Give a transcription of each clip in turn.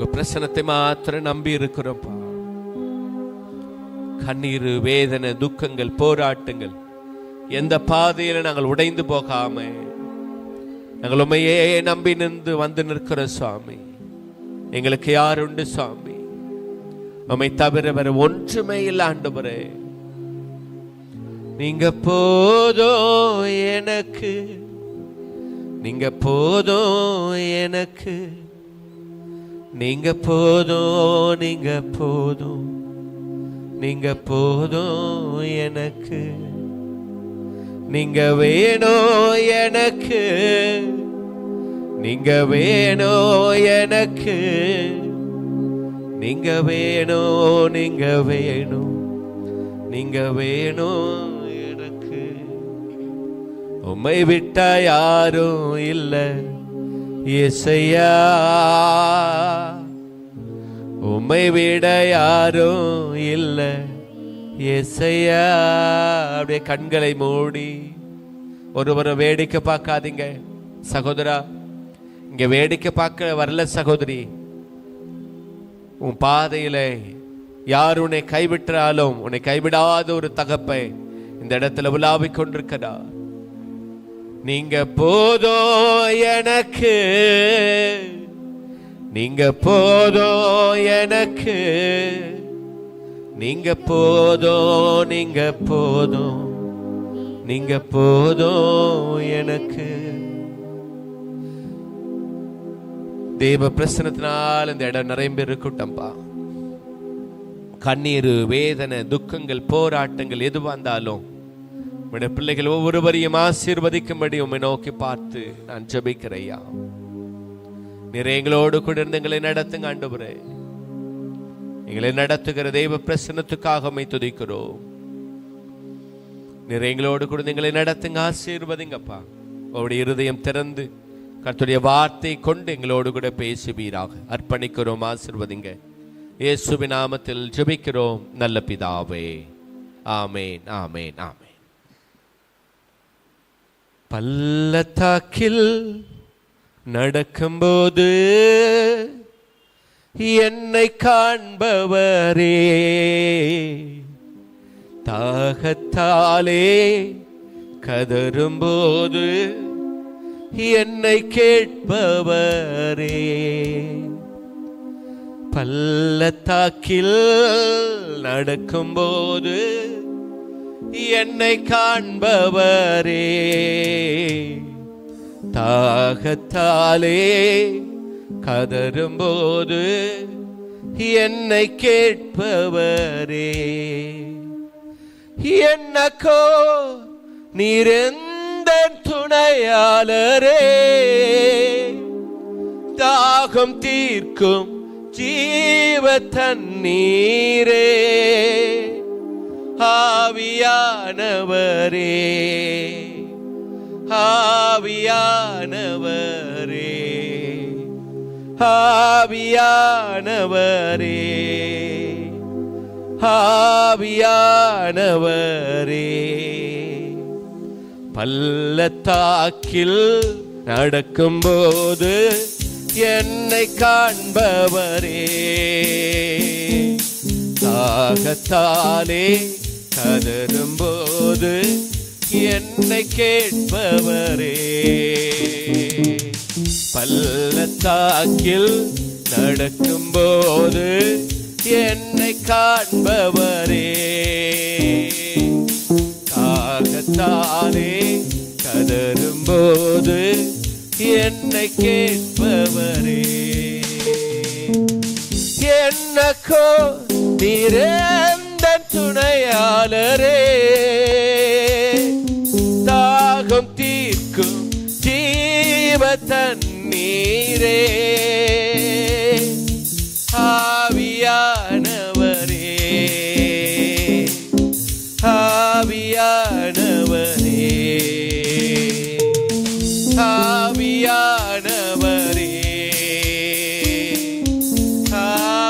உங்க பிரசனத்தை மாத்திரம் நம்பி இருக்கிறோம்ப்பா. கண்ணீர், வேதனை, துக்கங்கள், போராட்டங்கள் எந்த பாதையில நாங்கள் உடைந்து போகாம நாங்கள் உண்மையே நம்பி நின்று வந்து நிற்கிற சுவாமி. எங்களுக்கு யார் உண்டு சுவாமி? உம்மை தவிர வேற ஒன்றுமே இல்லை ஆண்டவரே. நீங்க போதும் எனக்கு, நீங்க போதும் எனக்கு, நீங்க போதும், நீங்க போதும், நீங்க போதும் எனக்கு. நீங்க வேணும் எனக்கு, நீங்க வேணும் எனக்கு, நீங்க வேணும், நீங்க வேணும், நீங்க வேணும் எனக்கு. உம்மை விட்டா யாரும் இல்லை இயேசையா, உம்மை விட யாரும் இல்லை இயேசையா. அப்படியே கண்களை மூடி ஒருவரை வேடிக்கை பார்க்காதீங்க சகோதரா. இங்க வேடிக்கை பார்க்க வரல சகோதரி. உன் பாதையில யார் உன்னை கைவிட்டாலும் உன்னை கைவிடாத ஒரு தகப்பை இந்த இடத்துல உலாவிக் கொண்டிருக்கிறார். நீங்க போதும் எனக்கு, நீங்க போதும் எனக்கு, நீங்க போதும், நீங்க போதும், நீங்க போதும் எனக்கு. தேவ பிரசனத்தினால் இந்த இடம் நிரம்பி இருக்கட்டும்பா. கண்ணீர், வேதனை, துக்கங்கள், போராட்டங்கள் எது வந்தாலும் உடைய பிள்ளைகள் ஒவ்வொருவரையும் ஆசீர்வதிக்கும்படி உம்மை நோக்கி பார்த்து நான் ஜெபிக்கிறையா. நீர் எங்களோடு கூட இருந்து எங்களை நடத்துங்க ஆண்டவரே. எங்களை நடத்துகிற தெய்வ பிரசன்னத்துக்காக உம்மை துதிக்கிறோம். நீர் எங்களோடு கூட எங்களை நடத்துங்க, ஆசீர்வதிங்கப்பா. உங்களுடைய இருதயம் திறந்து கர்த்தருடைய வார்த்தை கொண்டு எங்களோடு கூட பேசுவீராக. அர்ப்பணிக்கிறோம், ஆசீர்வதிங்க. இயேசுவின் நாமத்தில் ஜெபிக்கிறோம் நல்ல பிதாவே, ஆமேன், ஆமேன், ஆமேன். பள்ளத்தாக்கில் நடக்கும்போது என்னை காண்பவரே, தாகத்தாலே கதறும்போது என்னை கேட்பவரே, பள்ளத்தாக்கில் நடக்கும்போது என்னை காண்பவரே, தாகத்தாலே கதறும்போது என்னை கேட்பவரே, என்னக்கோ நீரெந்த துணையாளரே, தாகம் தீர்க்கும் ஜீவ தண்ணீரே, ஆவியானவரே, ஆவியானவரே, ஆவியானவரே, ஆவியானவரே. பள்ளத்தாக்கில் நடக்கும்போது என்னை காண்பவரே, தாகத்தாலே கதறும்போது என்னை கேட்பவரே, பள்ளத்தாக்கில் நடக்கும்போது என்னை காண்பவரே, தாகத்தாலே கதறும்போது என்னை கேட்பவரே, என்னக்கோ நீரெந்த துணையாளரே, தாகம் தீர்க்கும் ஜீவ தண்ணீரே, ஆவியானவரே, ஆவியானவரே, ஆவியானவரே,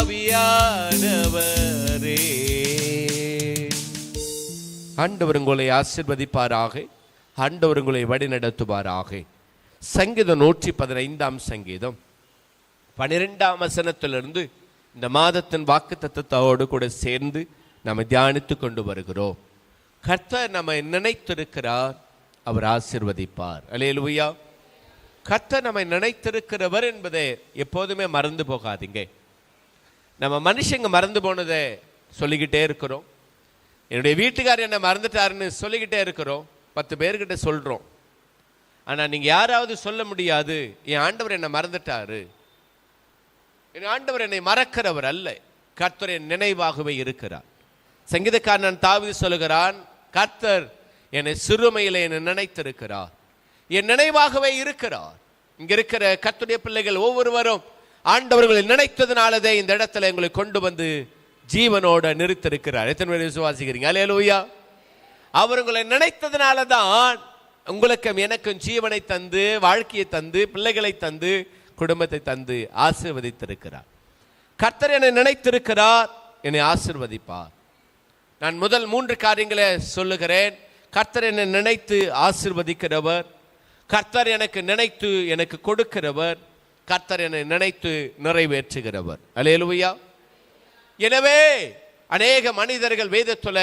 ஆவியானவரே. ஆண்டவர் உங்களை ஆசீர்வதிப்பாராக. ஆண்டவர் உங்களை வழி நடத்துவாராக. சங்கீதம் 115 சங்கீதம் 12ஆம் வசனத்திலிருந்து இந்த மாதத்தின் வாக்குத்தத்தத்தோடு கூட சேர்ந்து நம்ம தியானித்து கொண்டு வருகிறோம். கர்த்தர் நம்ம நினைத்திருக்கிறார், அவர் ஆசீர்வதிப்பார். அல்லேலூயா. கர்த்தர் நம்மை நினைத்திருக்கிறவர் என்பதை எப்போதுமே மறந்து போகாதீங்க. நம்ம மனுஷங்க மறந்து போனதை சொல்லிக்கிட்டே இருக்கிறோம். என்னுடைய வீட்டுக்காரர் என்ன மறந்துட்டாருன்னு சொல்லிக்கிட்டே இருக்கிறோம், 10 பேர்கிட்ட சொல்றோம். ஆனா நீங்க யாராவது சொல்ல முடியாது, என் ஆண்டவர் என்னை மறந்துட்டாரு. என் ஆண்டவர் என்னை மறக்கிறவர் அல்ல, கர்த்தர் என் நினைவாகவே இருக்கிறார். சங்கீதக்காரன் தாவீது சொல்லுகிறான், கர்த்தர் என்னை சிறுமையில என்னை நினைத்திருக்கிறார், என் நினைவாகவே இருக்கிறார். இங்க இருக்கிற கர்த்தருடைய பிள்ளைகள் ஒவ்வொருவரும் ஆண்டவர்களை நினைத்ததுனாலதே இந்த இடத்துல எங்களை கொண்டு வந்து ஜீவனோட நிறுத்திருக்கிறார். எத்தனை பேர் விசுவாசிக்கிறீங்க? அல்லேலூயா. அவர் உங்களை நினைத்ததுனால தான் உங்களுக்கும் எனக்கும் ஜீவனை தந்து, வாழ்க்கையை தந்து, பிள்ளைகளை தந்து, குடும்பத்தை தந்து ஆசீர்வதித்திருக்கிறார். கர்த்தர் என்னை நினைத்திருக்கிறார், என்னை ஆசீர்வதிப்பார். நான் முதல் 3 காரியங்களை சொல்லுகிறேன். கர்த்தர் என்னை நினைத்து ஆசீர்வதிக்கிறவர், கர்த்தர் எனக்கு நினைத்து எனக்கு கொடுக்கிறவர், கர்த்தர் என்னை நினைத்து நிறைவேற்றுகிறவர். அல்லேலூயா. எனவே அநேக மனிதர்கள் வேதத்துல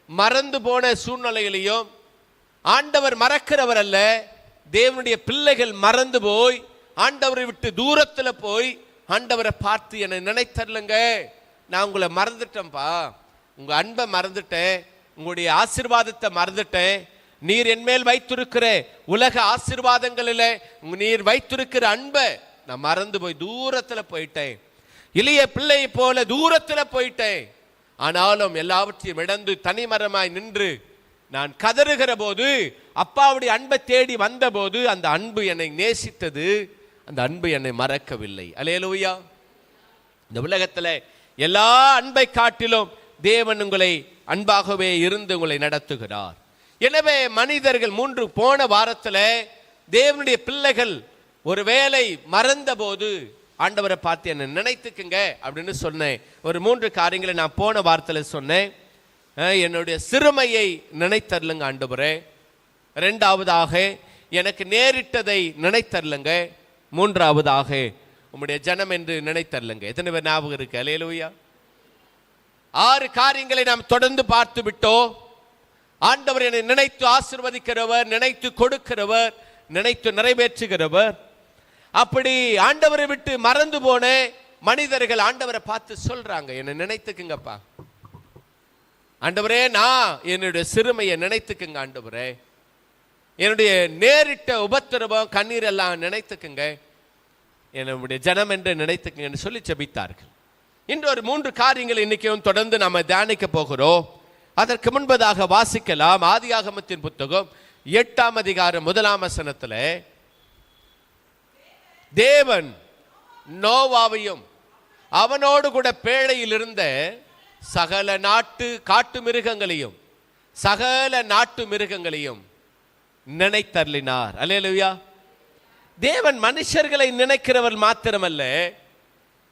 மறந்து போன சூழ்நிலையிலையும் ஆண்டவர் மறக்கிறவர் அல்ல, தேவனுடைய பிள்ளைகள் மறந்து போய் ஆண்டவரை விட்டு தூரத்துல போய் ஆண்டவரை பார்த்து என்னை நினைத்தரலங்க, நான் உங்களை மறந்துட்டேன்ப்பா, உங்க அன்பை மறந்துட்டேன், உங்களுடைய ஆசீர்வாதத்தை மறந்துட்டேன், நீர் என்மேல் வைத்திருக்கிற உலக ஆசீர்வாதங்களில் நீர் வைத்திருக்கிற அன்பை நான் மறந்து போய் தூரத்துல போயிட்டேன், இளைய பிள்ளை போல தூரத்துல போயிட்டேன். ஆனாலும் எல்லாவற்றையும் இழந்து தனிமரமாய் நின்று நான் கதறுகிற போது, அப்பாவுடைய அன்பை தேடி வந்த போது அந்த அன்பு என்னை நேசித்தது, அந்த அன்பு என்னை மறக்கவில்லை. அல்லேலூயா. இந்த உலகத்துல எல்லா அன்பை காட்டிலும் தேவன் உங்களை அன்பாகவே இருந்து உங்களை நடத்துகிறார். எனவே மனிதர்கள் 3 போன வாரத்துல தேவனுடைய பிள்ளைகள் ஒருவேளை மறந்த போது ஆண்டவரை பார்த்து என்ன நினைத்துக்குங்க அப்படின்னு சொன்னேன். ஒரு 3 காரியங்களை நான் போன வாரத்தில் சொன்னேன். என்னுடைய சிறுமையை நினைத்தரலுங்க ஆண்டவரே, 2ஆவதாக எனக்கு நேரிட்டதை நினைத்தரலுங்க, 3ஆவதாக உம்முடைய ஜனம் என்று நினைத்தரலுங்க. எத்தனை பேர் ஞாபகம் இருக்கு? அல்லேலூயா. 6 காரியங்களை நாம் தொடர்ந்து பார்த்து விட்டோம். ஆண்டவர் என்னை நினைத்து ஆசீர்வதிக்கிறவர், நினைத்து கொடுக்கிறவர், நினைத்து நிறைவேற்றுகிறவர். அப்படி ஆண்டவரை விட்டு மறந்து போன மனிதர்கள் ஆண்டவரை பார்த்து சொல்றாங்க, என்னை நினைத்துக்குங்கப்பா ஆண்டவரே, நான் என்னுடைய சிறுமையை நினைத்துக்குங்க ஆண்டவரே, என்னுடைய நேரிட்ட உபத்திரவம் கண்ணீர் எல்லாம் நினைத்துக்குங்க, என்னுடைய ஜனம் என்று நினைத்துக்குங்கன்னு சொல்லி ஜெபித்தார்கள். இன்று ஒரு 3 காரியங்கள் இன்னைக்கும் தொடர்ந்து நாம தியானிக்க போகிறோம். அதற்கு முன்பதாக வாசிக்கலாம் ஆதியாகமத்தின் புத்தகம் 8ஆம் அதிகாரம் 1ஆம் வசனத்துல, தேவன் நோவாவையும் அவனோடு கூட பேழையில் இருந்த சகல காட்டு மிருகங்களையும் சகல நாட்டு மிருகங்களையும் நினைத்தருளினார். அல்லேலூயா. தேவன் மனுஷர்களை நினைக்கிறவர் மாத்திரமல்ல,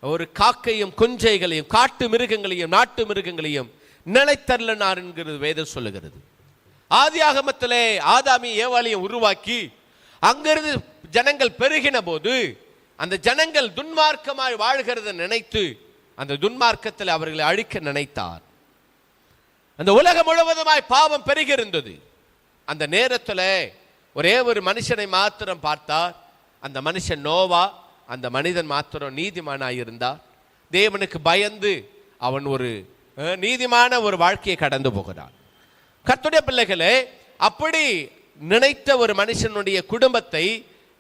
ஒரு காக்கையும் குஞ்சைகளையும் காட்டு மிருகங்களையும் நாட்டு மிருகங்களையும் நினைத்தருளினார் என்கிறது வேதம் சொல்லுகிறது. ஆதியாகமத்திலே ஆதாமியும் ஏவாளையும் உருவாக்கி அங்கிருந்து ஜனங்கள் பெருகின போது அந்த ஜனங்கள் துன்மார்க்கமாய் வாழ்கிறத நினைத்து அந்த துன்மார்க்கத்தில் அவர்களை அழிக்க நினைத்தார். அந்த உலகம் முழுவதுமாய் பாவம் பெருகிருந்தது. அந்த நேரத்தில் ஒரே ஒரு மனுஷனை மாத்திரம் பார்த்தார். அந்த மனுஷன் நோவா. அந்த மனிதன் மாத்திரம் நீதிமானாயிருந்தார். தேவனுக்கு பயந்து அவன் ஒரு நீதிமான ஒரு வாழ்க்கையை கடந்து போகிறான். கர்த்தருடைய பிள்ளைகளே, அப்படி நினைத்த ஒரு மனுஷனுடைய குடும்பத்தை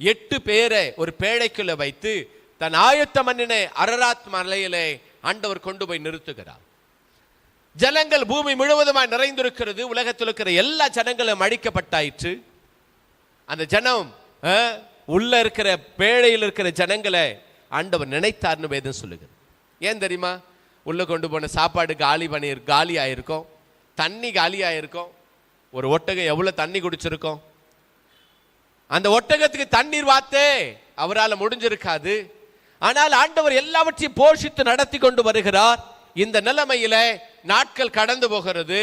8 பேரை ஒரு பேழைக்குள்ள வைத்து தன் ஆயத்த மண்ணினை அரராத் மலையிலே ஆண்டவர் கொண்டு போய் நிறுத்துகிறார். ஜனங்கள் பூமி முழுவதுமாய் நிறைந்திருக்கிறது. உலகத்தில் இருக்கிற எல்லா ஜனங்களும் அழிக்கப்பட்டாயிற்று. அந்த ஜனம் உள்ள இருக்கிற பேழையில் இருக்கிற ஜனங்களை ஆண்டவர் நினைத்தார்னு வேதம் சொல்லுகிறது. ஏன் தெரியுமா? உள்ள கொண்டு போன சாப்பாடு காலி ஆயிருக்கும், தண்ணி காலி ஆயிருக்கும். ஒரு ஒட்டகம் எவ்வளவு தண்ணி குடிச்சிருக்கும்? அந்த ஒட்டகத்துக்கு தண்ணீர் வாத்தே அவரால் முடிஞ்சிருக்காது. ஆனால் ஆண்டவர் எல்லாவற்றையும் போஷித்து நடத்தி கொண்டு வருகிறார். இந்த நிலைமையில நாட்கள் கடந்து போகிறது.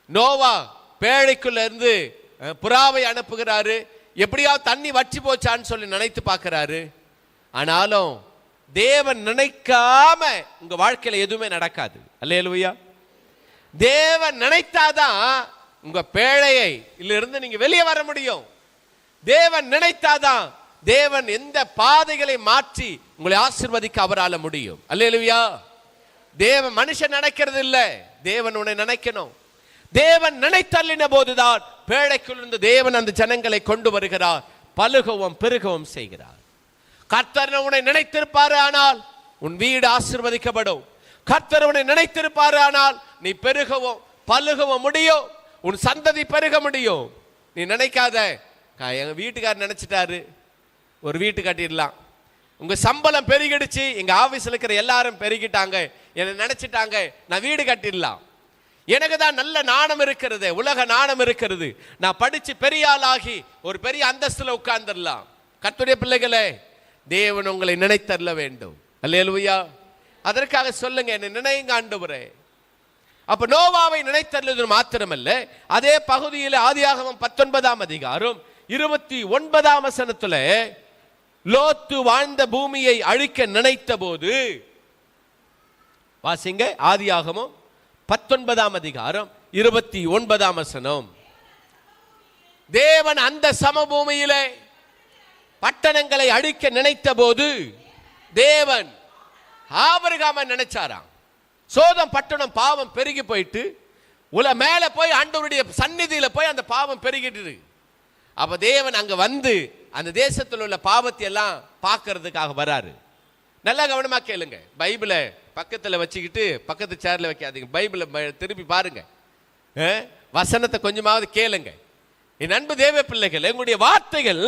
நோவா பேழைக்குள்ள இருந்து புறாவை அனுப்புகிறாரு. எப்படியாவது தண்ணி வற்றி போச்சான்னு சொல்லி நினைத்து பார்க்கிறாரு. ஆனாலும் தேவன் நினைக்காம உங்க வாழ்க்கையில எதுவுமே நடக்காது. அல்லேலூயா. தேவன் நினைத்தாதான் உங்க பேழையை இருந்து நீங்க வெளியே வர முடியும். தேவன் நினைத்தாதான் தேவன் எந்த பாதைகளை மாற்றி உங்களை ஆசீர்வதிக்க அவரால முடியும். அல்லேலூயா. தேவன் மனுஷன் நினைக்கிறது இல்ல, தேவன் உன்னை நினைக்கணும். தேவன் நினைத்தள்ளின போதுதான் பேழைக்குள் இருந்து தேவன் அந்த ஜனங்களை கொண்டு வருகிறார், பலுகவும் பெருகவும் செய்கிறார். கர்த்தர் உன்னை நினைத்திருப்பாரு ஆனால் உன் வீடு ஆசீர்வதிக்கப்படும். கர்த்தர் உன்னை நினைத்திருப்பாரு ஆனால் நீ பெருகவும் பலுகவும் முடியும், உன் சந்ததி பெருக முடியும். நீ நினைக்காத எங்க வீட்டுக்காரர் நினைச்சிட்டாரு ஒரு வீட்டு கட்டிடலாம், உங்க சம்பளம் பெருகிடுச்சு, எங்க ஆபீஸ்ல இருக்கிற எல்லாரும் பெருகிட்டாங்க, என்ன நினைச்சிட்டாங்க நான் வீடு கட்டிடலாம், எனக்கு தான் நல்ல நாணம் இருக்கிறது, உலக நாணம் இருக்கிறது, நான் படிச்சு பெரிய ஆளாகி ஒரு பெரிய அந்தஸ்துல உட்கார்ந்துடலாம். கர்த்தருடைய பிள்ளைகளே, தேவன் உங்களை நினைத்தருள வேண்டும். அல்லேலூயா. அதற்காக சொல்லுங்க, என்ன நினைங்க ஆண்டவரே. அப்ப நோவாவை நினைத்தருளது மாத்திரமல்ல, அதே பகுதியில் ஆதியாகமம் 19ஆம் அதிகாரம் 29ஆம் வசனத்துல லோத்து வாழ்ந்த பூமியை அழிக்க நினைத்த போது, வாசிங்க ஆதியாகமம் 19ஆம் அதிகாரம் 29ஆம் வசனம். தேவன் அந்த சமபூமியிலே பட்டணங்களை அழிக்க நினைத்த போது தேவன் ஆபிரகாமை நினைச்சாராம். சோதம் பட்டணம் பாவம் பெருகி போயிட்டு மேல போய் ஆண்டவருடைய சந்நிதியில போய் அந்த பாவம் பெருகிட்டு, அப்ப தேவன் அங்க வந்து அந்த தேசத்தில் உள்ள பாவத்தை எல்லாம் பார்க்கறதுக்காக வராரு. நல்லா கவனமா கேளுங்க. பைபிளை பக்கத்துல வச்சுக்கிட்டு பக்கத்து சேர்ல வைக்காதீங்க, பைபிளை திருப்பி பாருங்க, வசனத்தை கொஞ்சமாவது கேளுங்க. என் அன்பு தேவ பிள்ளைகள், எங்களுடைய வார்த்தைகள்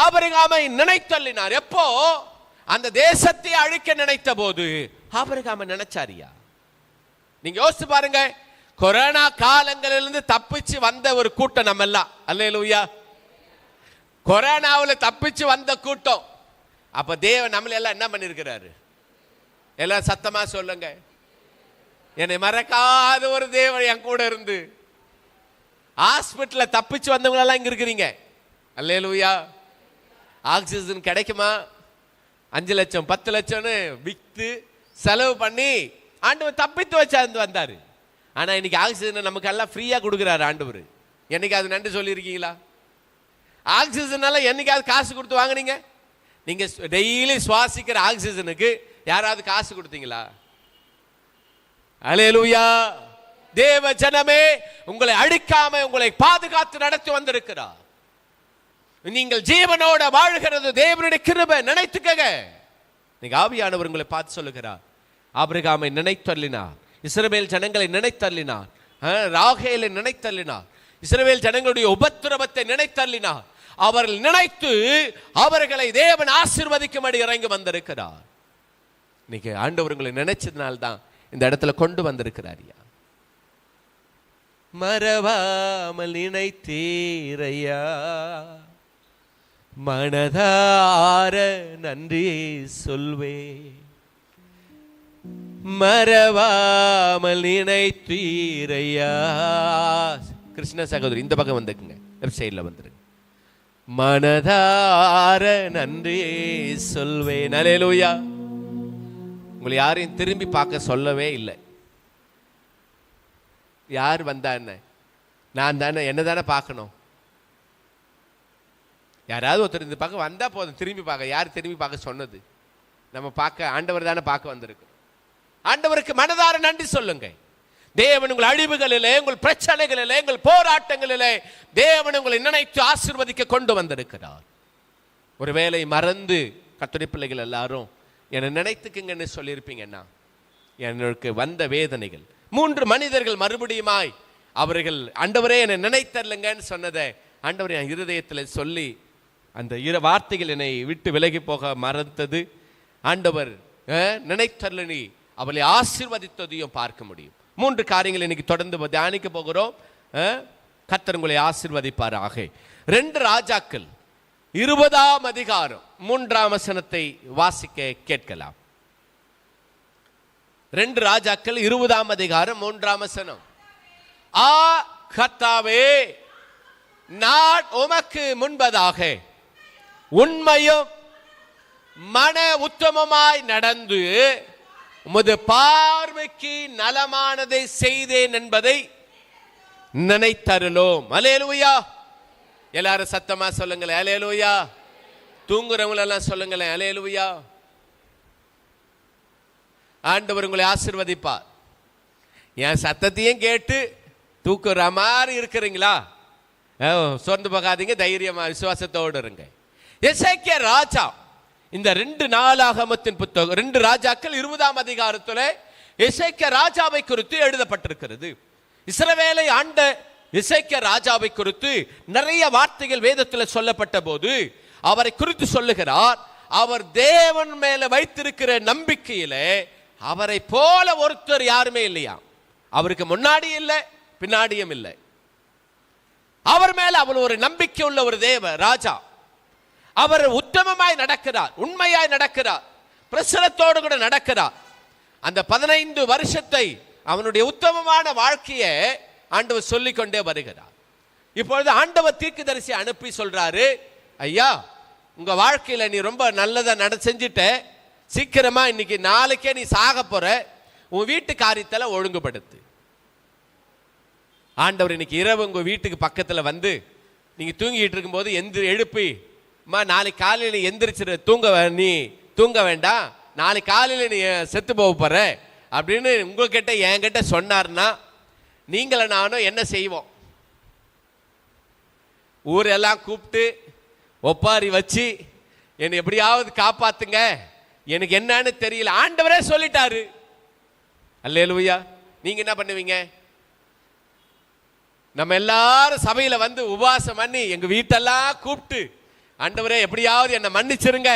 ஆபிரகாமை நினைத்தள்ளினார். எப்போ? அந்த தேசத்தை அழிக்க நினைத்த போது ஆபிரகாமை நினைச்சாரியா? நீங்க யோசிச்சு பாருங்க. கொரோனா காலங்களிலிருந்து தப்பிச்சு வந்த ஒரு கூட்டம் நம்ம எல்லாம். அல்லேலூயா. கொரோனாவில் தப்பிச்சு வந்த கூட்டம். அப்ப தேவன் நம்மள எல்லாம் என்ன பண்ணிருக்கிறாரு? எல்லாம் சத்தமா சொல்லுங்க. என்னை மறக்காத ஒரு தேவன் என் கூட இருந்து. ஹாஸ்பிட்டல்ல தப்பிச்சு வந்தவங்க எல்லாம் இங்க இருக்கிறீங்க. அல்லேலூயா. ஆக்சிஜன் கிடைக்குமா? 5 லட்சம் 10 லட்சம்னு வித்து செலவு பண்ணி ஆண்டவர் தப்பித்து வச்சு வந்தாரு. ஆனா இன்னைக்கு ஆக்சிஜன் நமக்கு எல்லாம் ஃப்ரீயா கொடுக்கிறாரு ஆண்டவர். என்னைக்காவது நன்றி சொல்லியிருக்கீங்களா? ஆக்சிஜனால என்னைக்காவது காசு கொடுத்து வாங்கினீங்க? நீங்க டெய்லி சுவாசிக்கிற ஆக்சிஜனுக்கு யாராவது காசு கொடுத்தீங்களா? அல்லேலூயா. தேவ ஜனமே, உங்களை அழிக்காம உங்களை பாதுகாத்து நடத்தி வந்திருக்கிறார். நீங்கள் ஜீவனோட வாழ்கிறது தேவனுடைய கிருபை. நினைத்துக்கங்க. நீங்க ஆவியானவர் உங்களை பார்த்து சொல்லுகிறார். ஆபிரகாமை நினைத்தள்ளினார், இஸ்ரவேல் ஜனங்களை நினைத்தள்ளினார், ராகேலை நினைத்தள்ளினார், இஸ்ரவேல் ஜனங்களுடைய உபத்திரவத்தை நினைத்தள்ளினார். அவர்கள் நினைத்து அவர்களை தேவன் ஆசீர்வதிக்கும்படி இறங்கி வந்திருக்கிறார். இன்னைக்கு ஆண்டவர் உங்களை நினைச்சதுனால்தான் இந்த இடத்துல கொண்டு வந்திருக்கிறாரியா. மறவாமல் நினைத்தீரையா, மனதார நன்றி சொல்வே, மறவாமல் நினைத்தீரையா. கிருஷ்ண சகோதரி இந்த பக்கம் வந்துக்குங்க, லெஃப்ட் சைடுல வந்துருங்க. மனதார நன்றி சொல்வேன். அல்லேலூயா. உங்களை யாரையும் திரும்பி பார்க்க சொல்லவே இல்லை. யார் வந்தா என்ன, நான் தானே, என்ன தானே பார்க்கணும். யாராவது ஒருத்தர் இந்த பக்கம் வந்தா போதும், திரும்பி பார்க்க. யார் திரும்பி பார்க்க சொன்னது? நம்ம பார்க்க ஆண்டவர் தானே பார்க்க வந்திருக்கு. ஆண்டவருக்கு மனதார நன்றி சொல்லுங்க. தேவன் உங்கள் அழிவுகளிலே, உங்கள் பிரச்சனைகளிலே, உங்கள் போராட்டங்களிலே தேவன் உங்களை நினைத்து ஆசீர்வதிக்க கொண்டு வந்திருக்கிறார். ஒருவேளை மறந்து கர்த்தருடைய பிள்ளைகள் எல்லாரும் என்னை நினைத்துக்குங்கன்னு சொல்லியிருப்பீங்கன்னா, எனக்கு வந்த வேதனைகள் 3 மனிதர்கள் மறுபடியுமாய் அவர்கள் ஆண்டவரே என்னை நினைத்தரலங்கன்னு சொன்னதை ஆண்டவர் என் இருதயத்தில் சொல்லி அந்த வார்த்தைகள் என்னை விட்டு விலகி போக மறந்தது. ஆண்டவர் நினைத்தரலனி அவளை ஆசீர்வதித்ததையும் பார்க்க முடியும். 3 காரியங்கள் இன்னைக்கு தொடர்ந்து தியானிக்க போகிறோம். கர்த்தர் உங்களை ஆசீர்வதிப்பாராக. 2 ராஜாக்கள் 20ஆம் அதிகாரம் 3ஆம் வசனத்தை வாசிக்க கேட்கலாம். 2 ராஜாக்கள் 20ஆம் அதிகாரம் 3ஆம் வசனம். கர்த்தாவே, நான் உமக்கு முன்பதாக உண்மையும் மன உத்தமமாய் நடந்து உமது பார்வைக்கு நலமானதை செய்தேன் என்பதை நினைத்தருளோம். அல்லேலூயா. எல்லாரும் சத்தமா சொல்லுங்களேன் அல்லேலூயா. தூங்குறவங்க எல்லாம் சொல்லுங்களேன் அல்லேலூயா. ஆண்டவர் உங்களை ஆசீர்வதிப்பார். என் சத்தத்தையும் கேட்டு தூக்குற மாதிரி இருக்கிறீங்களா? சோர்ந்து போகாதீங்க, தைரியமா விசுவாசத்தோடு இருங்க. எசேக்கியா ராஜா, இந்த 2 நாளாகமத்தின் புத்தகம் 2 ராஜாக்கள் 20ஆம் அதிகாரத்தில் எசேக்கியா ராஜாவை குறித்து எழுதப்பட்டிருக்கிறது. இஸ்ரவேலை ஆண்ட எசேக்கியா ராஜாவை குறித்து நிறைய வார்த்தைகள் வேதத்தில் சொல்லப்பட்ட போது அவரை குறித்து சொல்லுகிறார், அவர் தேவன் மேல வைத்திருக்கிற நம்பிக்கையிலே அவரை போல ஒருத்தர் யாருமே இல்லையா. அவருக்கு முன்னாடி இல்லை, பின்னாடியும் இல்லை. அவர் மேல அவர் ஒரு நம்பிக்கை உள்ள ஒரு தேவ ராஜா. அவர் உத்தமமாய் நடக்கிறார், உண்மையாய் நடக்கிறார், பிரசனத்தோடு கூட நடக்கிறார். அந்த 15 வருஷத்தை அவனுடைய உத்தமமான வாழ்க்கையை ஆண்டவர் சொல்லிக்கொண்டே வருகிறார். இப்பொழுது ஆண்டவர் தீர்க்கதரிசி அனுப்பி சொல்றாரு, ஐயா உங்க வாழ்க்கையில நீ ரொம்ப நல்லதா செஞ்சுட்ட, சீக்கிரமா இன்னைக்கு நாளைக்கே நீ சாக போற, உன் வீட்டு காரியத்தில் ஒழுங்குபடுத்து. ஆண்டவர் இன்னைக்கு இரவு உங்க வீட்டுக்கு பக்கத்துல வந்து நீங்க தூங்கிட்டு இருக்கும் போது எழுப்பி, நாளைக்கு காலையில் எந்திரிச்சிரு, நீ தூங்க வேண்டாம், நாளைக்கு காலையில் நீ செத்து போக போற அப்படின்னு உங்ககிட்ட என்கிட்ட சொன்னார்னா நீங்கள நானும் என்ன செய்வோம்? ஊரெல்லாம் கூப்பிட்டு ஒப்பாரி வச்சு என்னை எப்படியாவது காப்பாத்துங்க, எனக்கு என்னன்னு தெரியல, ஆண்டவரே சொல்லிட்டாரு. அல்லேலூயா. நீங்க என்ன பண்ணுவீங்க? நம்ம எல்லாரும் சபையில வந்து உபவாசம் பண்ணி எங்க வீட்டெல்லாம் கூப்பிட்டு, ஆண்டவரே எப்படியாவது என்னை மன்னிச்சிருங்க,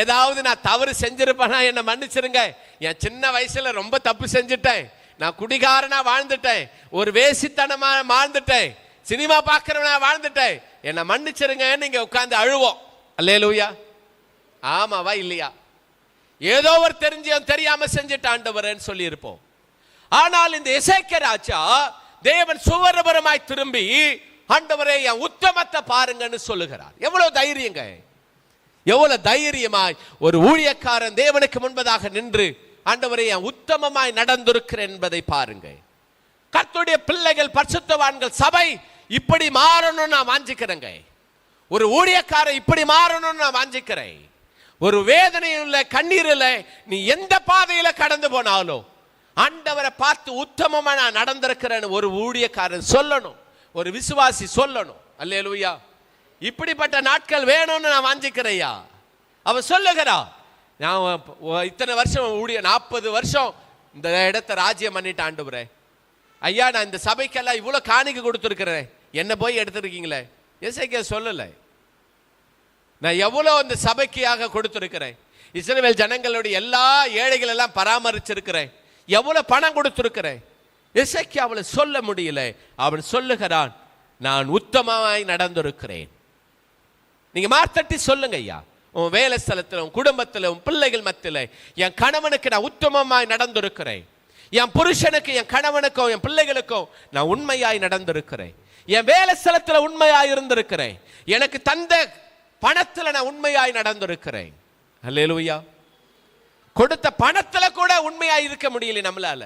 ஏதாவது நான் தவறு செஞ்சிருப்பேனா என்னை மன்னிச்சிருங்க, என் சின்ன வயசுல ரொம்ப தப்பு செஞ்சுட்டேன், நான் குடிகாரனா வாழ்ந்துட்டேன், ஒரு வேசித்தனமா வாழ்ந்துட்டேன், சினிமா பார்க்கிறவனா வாழ்ந்துட்டேன், என்னை மன்னிச்சிருங்க நீங்க உட்கார்ந்து அழுவோம். அல்லேலூயா. ஆமாவா இல்லையா? ஏதோ ஒரு தெரியாம செஞ்சுட்ட ஆண்டவரேன்னு சொல்லி இருப்போம். ஆனால் இந்த எசேக்கியா ராஜா தேவன் சுவரபரமாய் திரும்பி, ஆண்டவரே என் உத்தமத்தை பாருங்கன்னு சொல்லுகிறார். எவ்வளவு தைரியங்க, எவ்வளவு தைரியமாய் ஒரு ஊழியக்காரன் தேவனுக்கு முன்பதாக நின்று, ஆண்டவரே என் உத்தமமாய் நடந்திருக்கிறேன் என்பதை பாருங்க. கர்த்தருடைய பிள்ளைகள், பரிசுத்தவான்கள், சபை இப்படி மாறணும்னு நான் வாஞ்சிக்கிறேங்க. ஒரு ஊழியக்காரன் இப்படி மாறணும்னு நான் வாஞ்சிக்கிறேன். ஒரு வேதனையுள்ள கண்ணீரில் நீ எந்த பாதையில கடந்து போனாலும் ஆண்டவரை பார்த்து உத்தமமா நான் நடந்திருக்கிறேன்னு ஒரு ஊழியக்காரன் சொல்லணும், ஒரு விசுவாசி சொல்லணும். அல்லேலூயா. இப்படிப்பட்ட நாட்கள் வேணும்னு நான் வாஞ்சிக்கிறையா. அவன் சொல்லுகிறா, நான் இத்தனை வருஷம் 40 வருஷம் இந்த இடத்தை ராஜ்யம் பண்ணிட்டு ஆண்டவரே, ஐயா நான் இந்த சபைக்கெல்லாம் இவ்வளவு காணிக்கை கொடுத்துருக்கிறேன், என்ன போய் எடுத்திருக்கீங்களே. எசேக்கியா சொல்லல, நான் எவ்வளவு அந்த சபைக்காக கொடுத்திருக்கிறேன், இஸ்ரவேல் ஜனங்களுடைய எல்லா ஏழைகள் எல்லாம் பராமரிச்சிருக்கிறேன், எவ்வளவு பணம் கொடுத்திருக்கிறேன். எசேக்கியா அவளை சொல்ல முடியல. அவன் சொல்லுகிறான், நான் உத்தமமாய் நடந்திருக்கிறேன். நீங்க மார்த்தட்டி சொல்லுங்க ஐயா, உன் வேலை ஸ்தலத்தில், உன் குடும்பத்தில், உன் பிள்ளைகள் மத்தியில், என் கணவனுக்கு நான் உத்தமமாய் நடந்திருக்கிறேன், என் புருஷனுக்கு, என் கணவனுக்கும், என் பிள்ளைகளுக்கும் நான் உண்மையாய் நடந்திருக்கிறேன், என் வேலை ஸ்தலத்தில் உண்மையாய் இருந்திருக்கிறேன், எனக்கு தந்த பணத்தில் நான் உண்மையாய் நடந்திருக்கிறேன். அல்லேலூயா. கொடுத்த பணத்துல கூட உண்மையாய் இருக்க முடியல நம்மளால.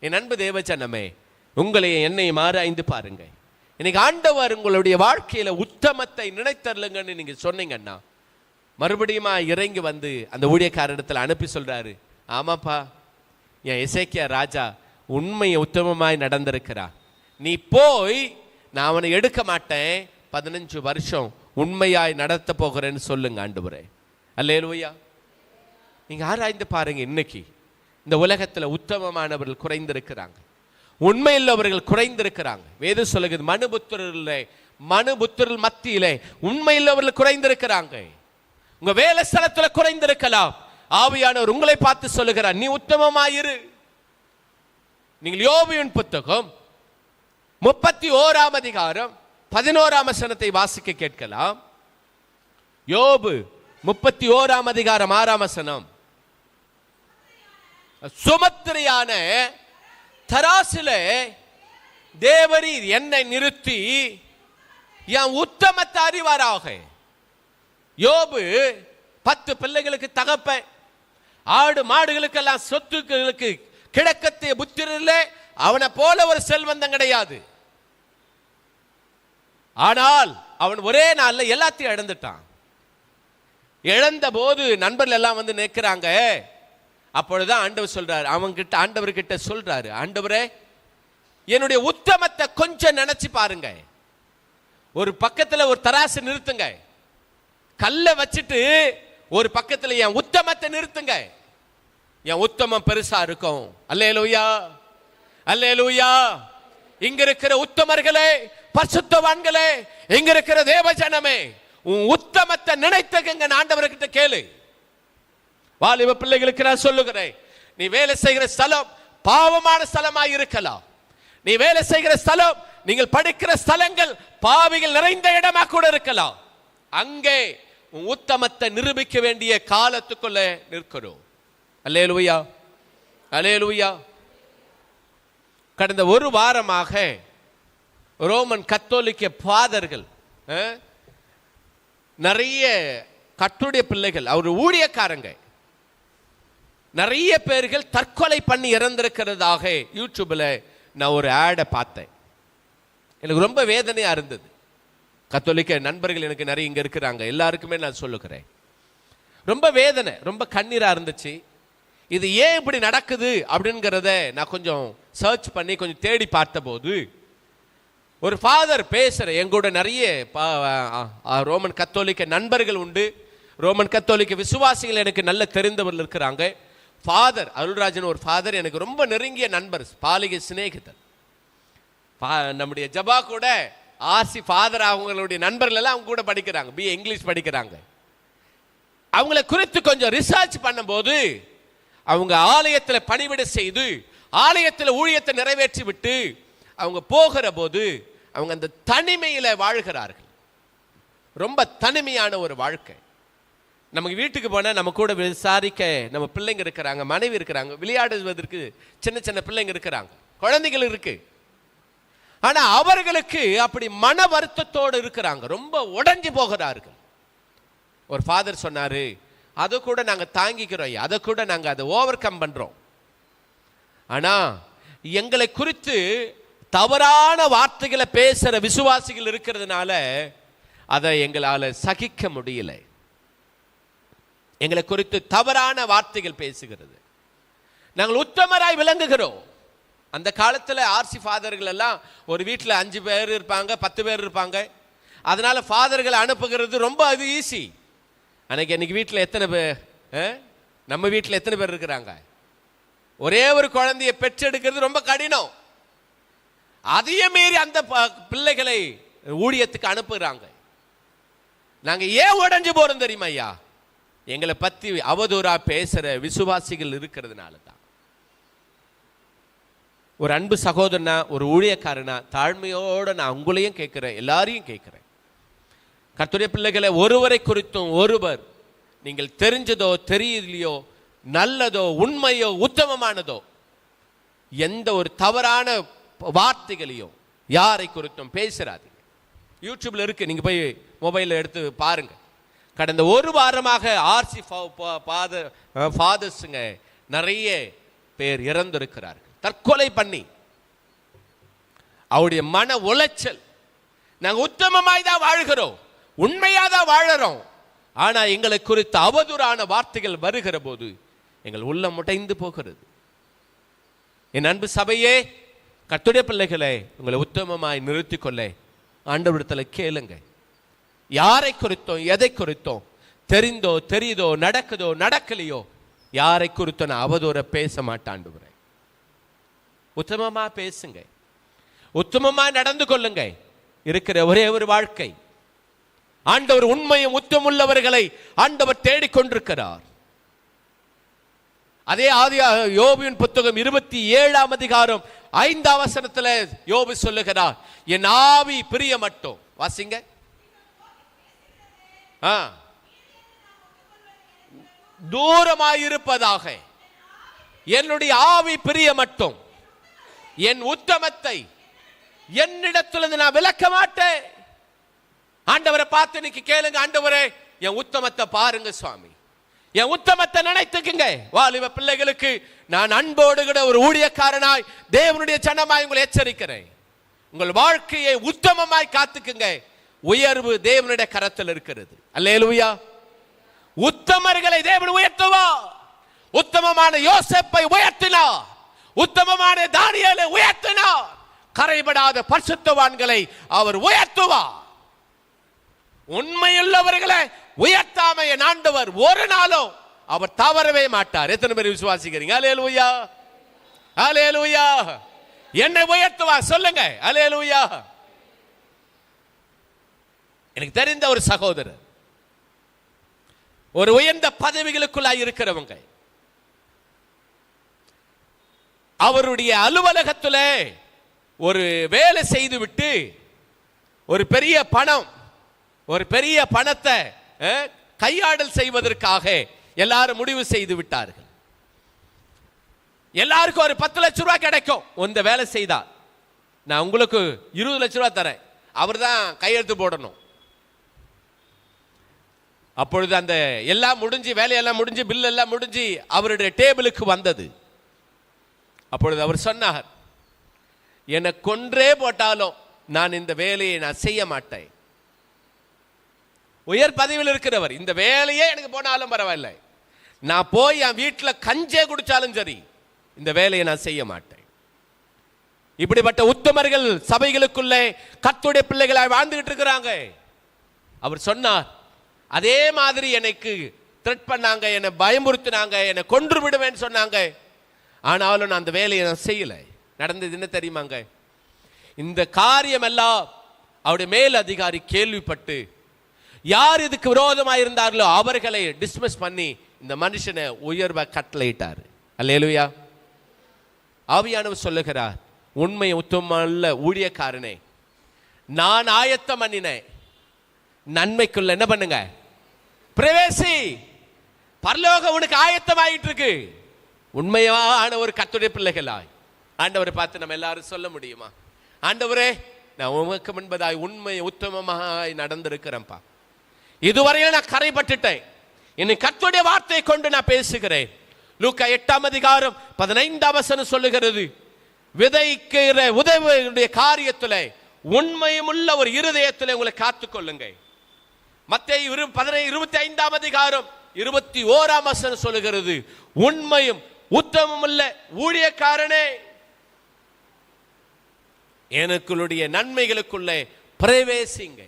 என் அன்பு தேவஜனமே, உங்களை என்னை ஆராய்ந்து பாருங்க. இன்னைக்கு ஆண்டவர் உங்களுடைய வாழ்க்கையில உத்தமத்தை நினைத்தருளுங்கன்னு நீங்க சொன்னீங்கன்னா, மறுபடியும் இறங்கி வந்து அந்த ஊழியக்காரரிடத்தில் அனுப்பி சொல்றாரு, ஆமாப்பா என் எசேக்கியா ராஜா உண்மையை உத்தமமாய் நடந்திருக்கிறா, நீ போய் நான் அவனை எடுக்க மாட்டேன், 15 வருஷம் உண்மையாய் நடத்த போகிறேன்னு சொல்லுங்க ஆண்டவரே. அல்லேலூயா. நீங்க ஆராய்ந்து பாருங்க. இன்னைக்கு இந்த உலகத்துல உத்தமமானவர்கள் குறைந்திருக்கிறாங்க, உண்மையுள்ளவர்கள் குறைந்திருக்கிறாங்க. வேதம் சொல்லுகிறது, மனுபுத்திரர்கள் மத்தியிலே உண்மையுள்ளவர்கள் குறைந்திருக்கிறாங்க. உங்க வேலை ஸ்தலத்துல குறைந்திருக்கலாம். ஆவியானவர் உங்களை பார்த்து சொல்லுகிறார், நீ உத்தமமாயிரு. நீங்கள் யோபுவின் புத்தகம் 31ஆம் அதிகாரம் 11ஆம் வசனத்தை வாசிக்க கேட்கலாம். யோபு 31ஆம் அதிகாரம் 6ஆம் வசனம். சுமத்திரையான தராசிலே தேவரீர் என்னை நிறுத்தி என் உத்தமத்தை அறிவாராக. யோபு 10 பிள்ளைகளுக்கு தகப்பன், ஆடு மாடுகளுக்கெல்லாம் சொத்துக்களுக்கு கிழக்கத்திய புத்திரர்களே அவனை போல ஒரு செல்வந்தம் கிடையாது. ஆனால் அவன் ஒரே நாள்ல எல்லாத்தையும் இழந்துட்டான். இழந்த போது நண்பர்கள் எல்லாம் வந்து நிற்கிறாங்க. அப்பொழுதுதான் ஆண்டவர் சொல்றாரு, அவன்கிட்ட ஆண்டவர்கிட்ட சொல்றாரு, ஆண்டவரே என்னுடைய உத்தமத்தை கொஞ்சம் நினைச்சு பாருங்க. ஒரு பக்கத்துல ஒரு தராசு நிறுத்துங்க, கல்ல வச்சுட்டு ஒரு பக்கத்துல என் உத்தமத்தை நிறுத்துங்க. என் உத்தமம் பெருசா இருக்கும். அல்லேலூயா, அல்லேலூயா. இங்க இருக்கிற உத்தமர்களே, பரிசுத்தவான்களே, இங்க இருக்கிற தேவஜனமே, உன் உத்தமத்தை நினைத்தங்க ஆண்டவர்கிட்ட கேளு. வாலிப பிள்ளைகளுக்கு நான் சொல்லுகிறேன், நீ வேலை செய்கிற ஸ்தலம் பாவமான ஸ்தலமாய் இருக்கலாம். நீ வேலை செய்கிற ஸ்தலம், நீங்கள் படிக்கிற ஸ்தலங்கள் பாவிகள் நிறைந்த இடமா கூட இருக்கலாம். அங்கே உன் உத்தமத்தை நிரூபிக்க வேண்டிய காலத்துக்குள்ள நிற்கிறோம். அல்லேலூயா, அல்லேலூயா. கடந்த ஒரு வாரமாக ரோமன் கத்தோலிக்க ஃபாதர்கள், நிறைய கர்த்தருடைய பிள்ளைகள், அவர் ஊழியக்காரங்க, நிறைய பேர்கள் தற்கொலை பண்ணி இறந்திருக்கிறதாக யூடியூப்ல நான் ஒரு ஆடை பார்த்தேன். எனக்கு ரொம்ப வேதனையா இருந்தது. கத்தோலிக்க நண்பர்கள் எனக்கு நிறைய இங்க இருக்கிறாங்க, எல்லாருக்குமே நான் சொல்லுகிறேன். ரொம்ப வேதனை, ரொம்ப கண்ணீரா இருந்துச்சு. இது ஏன் இப்படி நடக்குது அப்படிங்கிறத நான் கொஞ்சம் சர்ச் பண்ணி கொஞ்சம் தேடி பார்த்த போது ஒரு ஃபாதர் பேசுற, எங்கூட நிறைய ரோமன் கத்தோலிக்க நண்பர்கள் உண்டு, ரோமன் கத்தோலிக்க விசுவாசிகள் எனக்கு நல்ல தெரிந்தவர்கள் இருக்கிறாங்க. ஃபாதர் அருள்ராஜன் ஒரு ஃபாதர் எனக்கு ரொம்ப நெருங்கிய நண்பர், பாலிகை சிநேகிதர். நம்முடைய ஜபா கூட ஆர்சி ஃபாதர் அவங்களுடைய நண்பர்கள் எல்லாம் அவங்க கூட படிக்கிறாங்க, பிஏ இங்கிலீஷ் படிக்கிறாங்க. அவங்கள குறித்து கொஞ்சம் ரிசர்ச் பண்ணும்போது அவங்க ஆலயத்தில் பணிவிடை செய்து ஆலயத்தில் ஊழியத்தை நிறைவேற்றி விட்டு அவங்க போகிற போது அவங்க அந்த தனிமையில வாழ்கிறார்கள். ரொம்ப தனிமையான ஒரு வாழ்க்கை. நமக்கு வீட்டுக்கு போனால் நம்ம கூட விசாரிக்க நம்ம பிள்ளைங்க இருக்கிறாங்க, மனைவி இருக்கிறாங்க, விளையாடுவதற்கு சின்ன சின்ன பிள்ளைங்க இருக்கிறாங்க, குழந்தைகள் இருக்கு. ஆனா அவர்களுக்கு அப்படி மன வருத்தத்தோடு இருக்கிறாங்க, ரொம்ப உடைஞ்சு போகிறார்கள். ஒரு ஃபாதர் சொன்னாரு, அதை கூட நாங்க தாங்கிக்கிறோம், அதை கூட நாங்க அதை ஓவர் கம் பண்றோம். ஆனா எங்களை குறித்து தவறான வார்த்தைகளை பேசுற விசுவாசிகள் இருக்கிறதுனால அதை எங்களால சகிக்க முடியல. எங்களை குறித்து தவறான வார்த்தைகள் பேசுகிறது. நாங்கள் உத்தமராய் விளங்குகிறோம். அந்த காலத்தில் ஆர்சி ஃபாதர்கள் எல்லாம் ஒரு வீட்டில் 5 பேர் இருப்பாங்க, 10 பேர் இருப்பாங்க. அதனால ஃபாதர்களை அனுப்புகிறது ரொம்ப அது ஈஸி. அன்னைக்கு வீட்டில் எத்தனை பேர், நம்ம வீட்டில் எத்தனை பேர் இருக்கிறாங்க? ஒரே ஒரு குழந்தையை பெற்றெடுக்கிறது ரொம்ப கடினம். அதையும் மீறி அந்த பிள்ளைகளை ஊழியத்துக்கு அனுப்புகிறாங்க. நாங்க ஏன் உடைஞ்சு போறோம் தெரியுமா ஐயா? எங்களை பத்தி அவதூறா பேசுற விசுவாசிகள் இருக்கிறதுனால தான். ஒரு அன்பு சகோதரனா, ஒரு ஊழியக்காரனா தாழ்மையோட நான் உங்களையும் கேட்கிறேன், எல்லாரையும் கேட்கிறேன். கர்த்தருடைய பிள்ளைகளை ஒருவரை குறித்தும் ஒருவர் நீங்கள் தெரிஞ்சதோ தெரியலையோ, நல்லதோ உண்மையோ உத்தமமானதோ எந்த ஒரு தவறான வார்த்தைகளையோ யாரை குறித்தும் பேசுறாதீங்க. யூடியூப்ல இருக்கு, நீங்க போய் மொபைலில் எடுத்து பாருங்க. கடந்த ஒரு வாரமாக ஆர்சி ஃபாதர்ஸுங்க நிறைய பேர் இறந்திருக்கிறார்கள், தற்கொலை பண்ணி. அவருடைய மன உளைச்சல். நாங்க உத்தமமாய் தான் வாழ்கிறோம், உண்மையா தான் வாழறோம். ஆனா எங்களை குறித்து அவதூறான வார்த்தைகள் வருகிற போது எங்கள் உள்ளம் உடைந்து போகிறது. என் அன்பு சபையே, கர்த்தருடைய பிள்ளைகளே, உங்களை உத்தமமாய் நிறுத்திக் கொள்ள ஆண்டவரிடத்தில் கேளுங்க. யாரை குறித்தோ எதை குறித்தோ, தெரிந்தோ தெரியுதோ நடக்குதோ நடக்கலையோ, யாரை குறித்தோ நான் அவதூற பேச மாட்டாண்டுகிறேன். உத்தமமா பேசுங்க, உத்தமமா நடந்து கொள்ளுங்க. இருக்கிற ஒரே ஒரு வாழ்க்கை. ஆண்டவர் உண்மையும் உத்தமுள்ளவர்களை ஆண்டவர் தேடிக்கொண்டிருக்கிறார். அதே யோபுவின் புத்தகம் 27ஆம் அதிகாரம் 5ஆம் வசனத்துல யோபு சொல்லுகிறார், என் ஆவி பிரிய மட்டும். வாசிங்க. தூரமாயிருப்பதாக என்னுடைய ஆவி பிரிய மட்டும், என் உத்தமத்தை என்னிடத்திலிருந்து நான் விலக்க மாட்டேன். ஆண்டவரை பார்த்து இன்னைக்கு கேளுங்க, ஆண்டவரே என் உத்தமத்தை பாருங்க சுவாமி, என் உத்தமத்தை நினைத்துக்குங்க. வாலிப பிள்ளைகளுக்கு நான் அன்போடு கூட ஒரு ஊழியக்காரனாய் தேவனுடைய ஜனமாய் உங்களை எச்சரிக்கிறேன். உங்கள் வாழ்க்கையை உத்தமமாய் காத்துக்குங்க. உயர்வு தேவனுடைய கரத்தில் இருக்கிறது. அல்லேலூயா. உத்தமர்களை தேவன் உயர்த்துவார். உத்தமமான யோசேப்பை உயர்த்தினார். உத்தமமான தானியேலை உயர்த்தினார். கரைபடாத பரிசுத்தவான்களை அவர் உயர்த்துவார். உண்மையுள்ளவர்களை உயர்த்தாம என் ஆண்டவர் ஒரு நாளும் அவர் தவறவே மாட்டார். எத்தனை பேர் விசுவாசிக்கிறீங்க? அல்லேலூயா, அல்லேலூயா. என்னை உயர்த்துவார் சொல்லுங்க. அல்லேலூயா. எனக்கு தெரிந்த ஒரு சகோதரர், ஒரு உயர்ந்த பதவிகளுக்குள்ளாய் இருக்கிறவங்க, அவருடைய அலுவலகத்தில் ஒரு வேலை செய்து விட்டு ஒரு பெரிய பணம், ஒரு பெரிய பணத்தை கையாடல் செய்வதற்காக எல்லாரும் முடிவு செய்து விட்டார்கள். எல்லாருக்கும் ஒரு 10 லட்சம் ரூபாய் கிடைக்கும் இந்த வேலை செய்தால். நான் உங்களுக்கு 20 லட்சம் ரூபாய் தரேன், அவர் தான் கையெழுத்து போடணும். அப்பொழுது அந்த எல்லாம் முடிஞ்சு, வேலையெல்லாம் முடிஞ்சு, பில் எல்லாம் முடிஞ்சு அவருடைய டேபிளுக்கு வந்தது. அப்பொழுது அவர் சொன்னார், என்னை கொன்றே போட்டாலும் நான் இந்த வேலையை நான் செய்ய மாட்டேன். உயர் பதவியில் இருக்கிறவர், இந்த வேலையே எனக்கு போனாலும் பரவாயில்லை, நான் போய் என் வீட்டில் கஞ்சே குடிச்சாலும் சரி, இந்த வேலையை நான் செய்ய மாட்டேன். இப்படிப்பட்ட உத்தமர்கள் சபைகளுக்குள்ளே கர்த்தருடைய பிள்ளைகளாய் வாழ்ந்துகிட்டு இருக்கிறாங்க. அவர் சொன்னார், அதே மாதிரி எனக்கு த்ரெட் பண்ணாங்க, என்னை பயமுறுத்தினாங்க, என்னை கொன்று விடுவேன்னு சொன்னாங்க. ஆனாலும் நான் அந்த வேலையை நான் செய்யலை. நடந்தது என்ன தெரியுமாங்க? இந்த காரியம் எல்லாம் அவருடைய மேல் அதிகாரி கேள்விப்பட்டு யார் இதுக்கு விரோதமாக இருந்தார்களோ அவர்களை டிஸ்மிஸ் பண்ணி இந்த மனுஷனை உயர்வ கட்டளையிட்டார். அல்லேலூயா. ஆவியானவர் சொல்லுகிறார், உண்மை உத்தமல்ல ஊழியக்காரனே, நான் ஆயத்தம் பண்ணினேன் நன்மைக்குள்ள என்ன பண்ணுங்க, பிரவேசி. பரலோகம் உனக்கு ஆயத்தமாயிட்டு இருக்கு. உண்மையான ஒரு கர்த்தருடைய பிள்ளைகளாய் ஆண்டவரை பார்த்து நம்ம எல்லாரும் சொல்ல முடியுமா? ஆண்டவரே, நான் உமக்கு முன்பதாய் உண்மை உத்தமமாய் நடந்திருக்கிறேன்ப்பா. இதுவரையில் நான் கரைப்பட்டுட்டேன். இன்னும் கர்த்தருடைய வார்த்தையை கொண்டு நான் பேசுகிறேன். லூக்கா 8:15 சொல்லுகிறது, விதைக்கிற உதவியுடைய காரியத்தில் உண்மையும் உள்ள ஒரு இருதயத்தில் உங்களை காத்துக்கொள்ளுங்க. மத்தேயு 25:21 சொல்லுகிறது, உண்மையும் உத்தமம் உள்ள ஊழியக்காரனே, எனக்குடைய நன்மைகளுக்குள்ளே பிரவேசிங்க.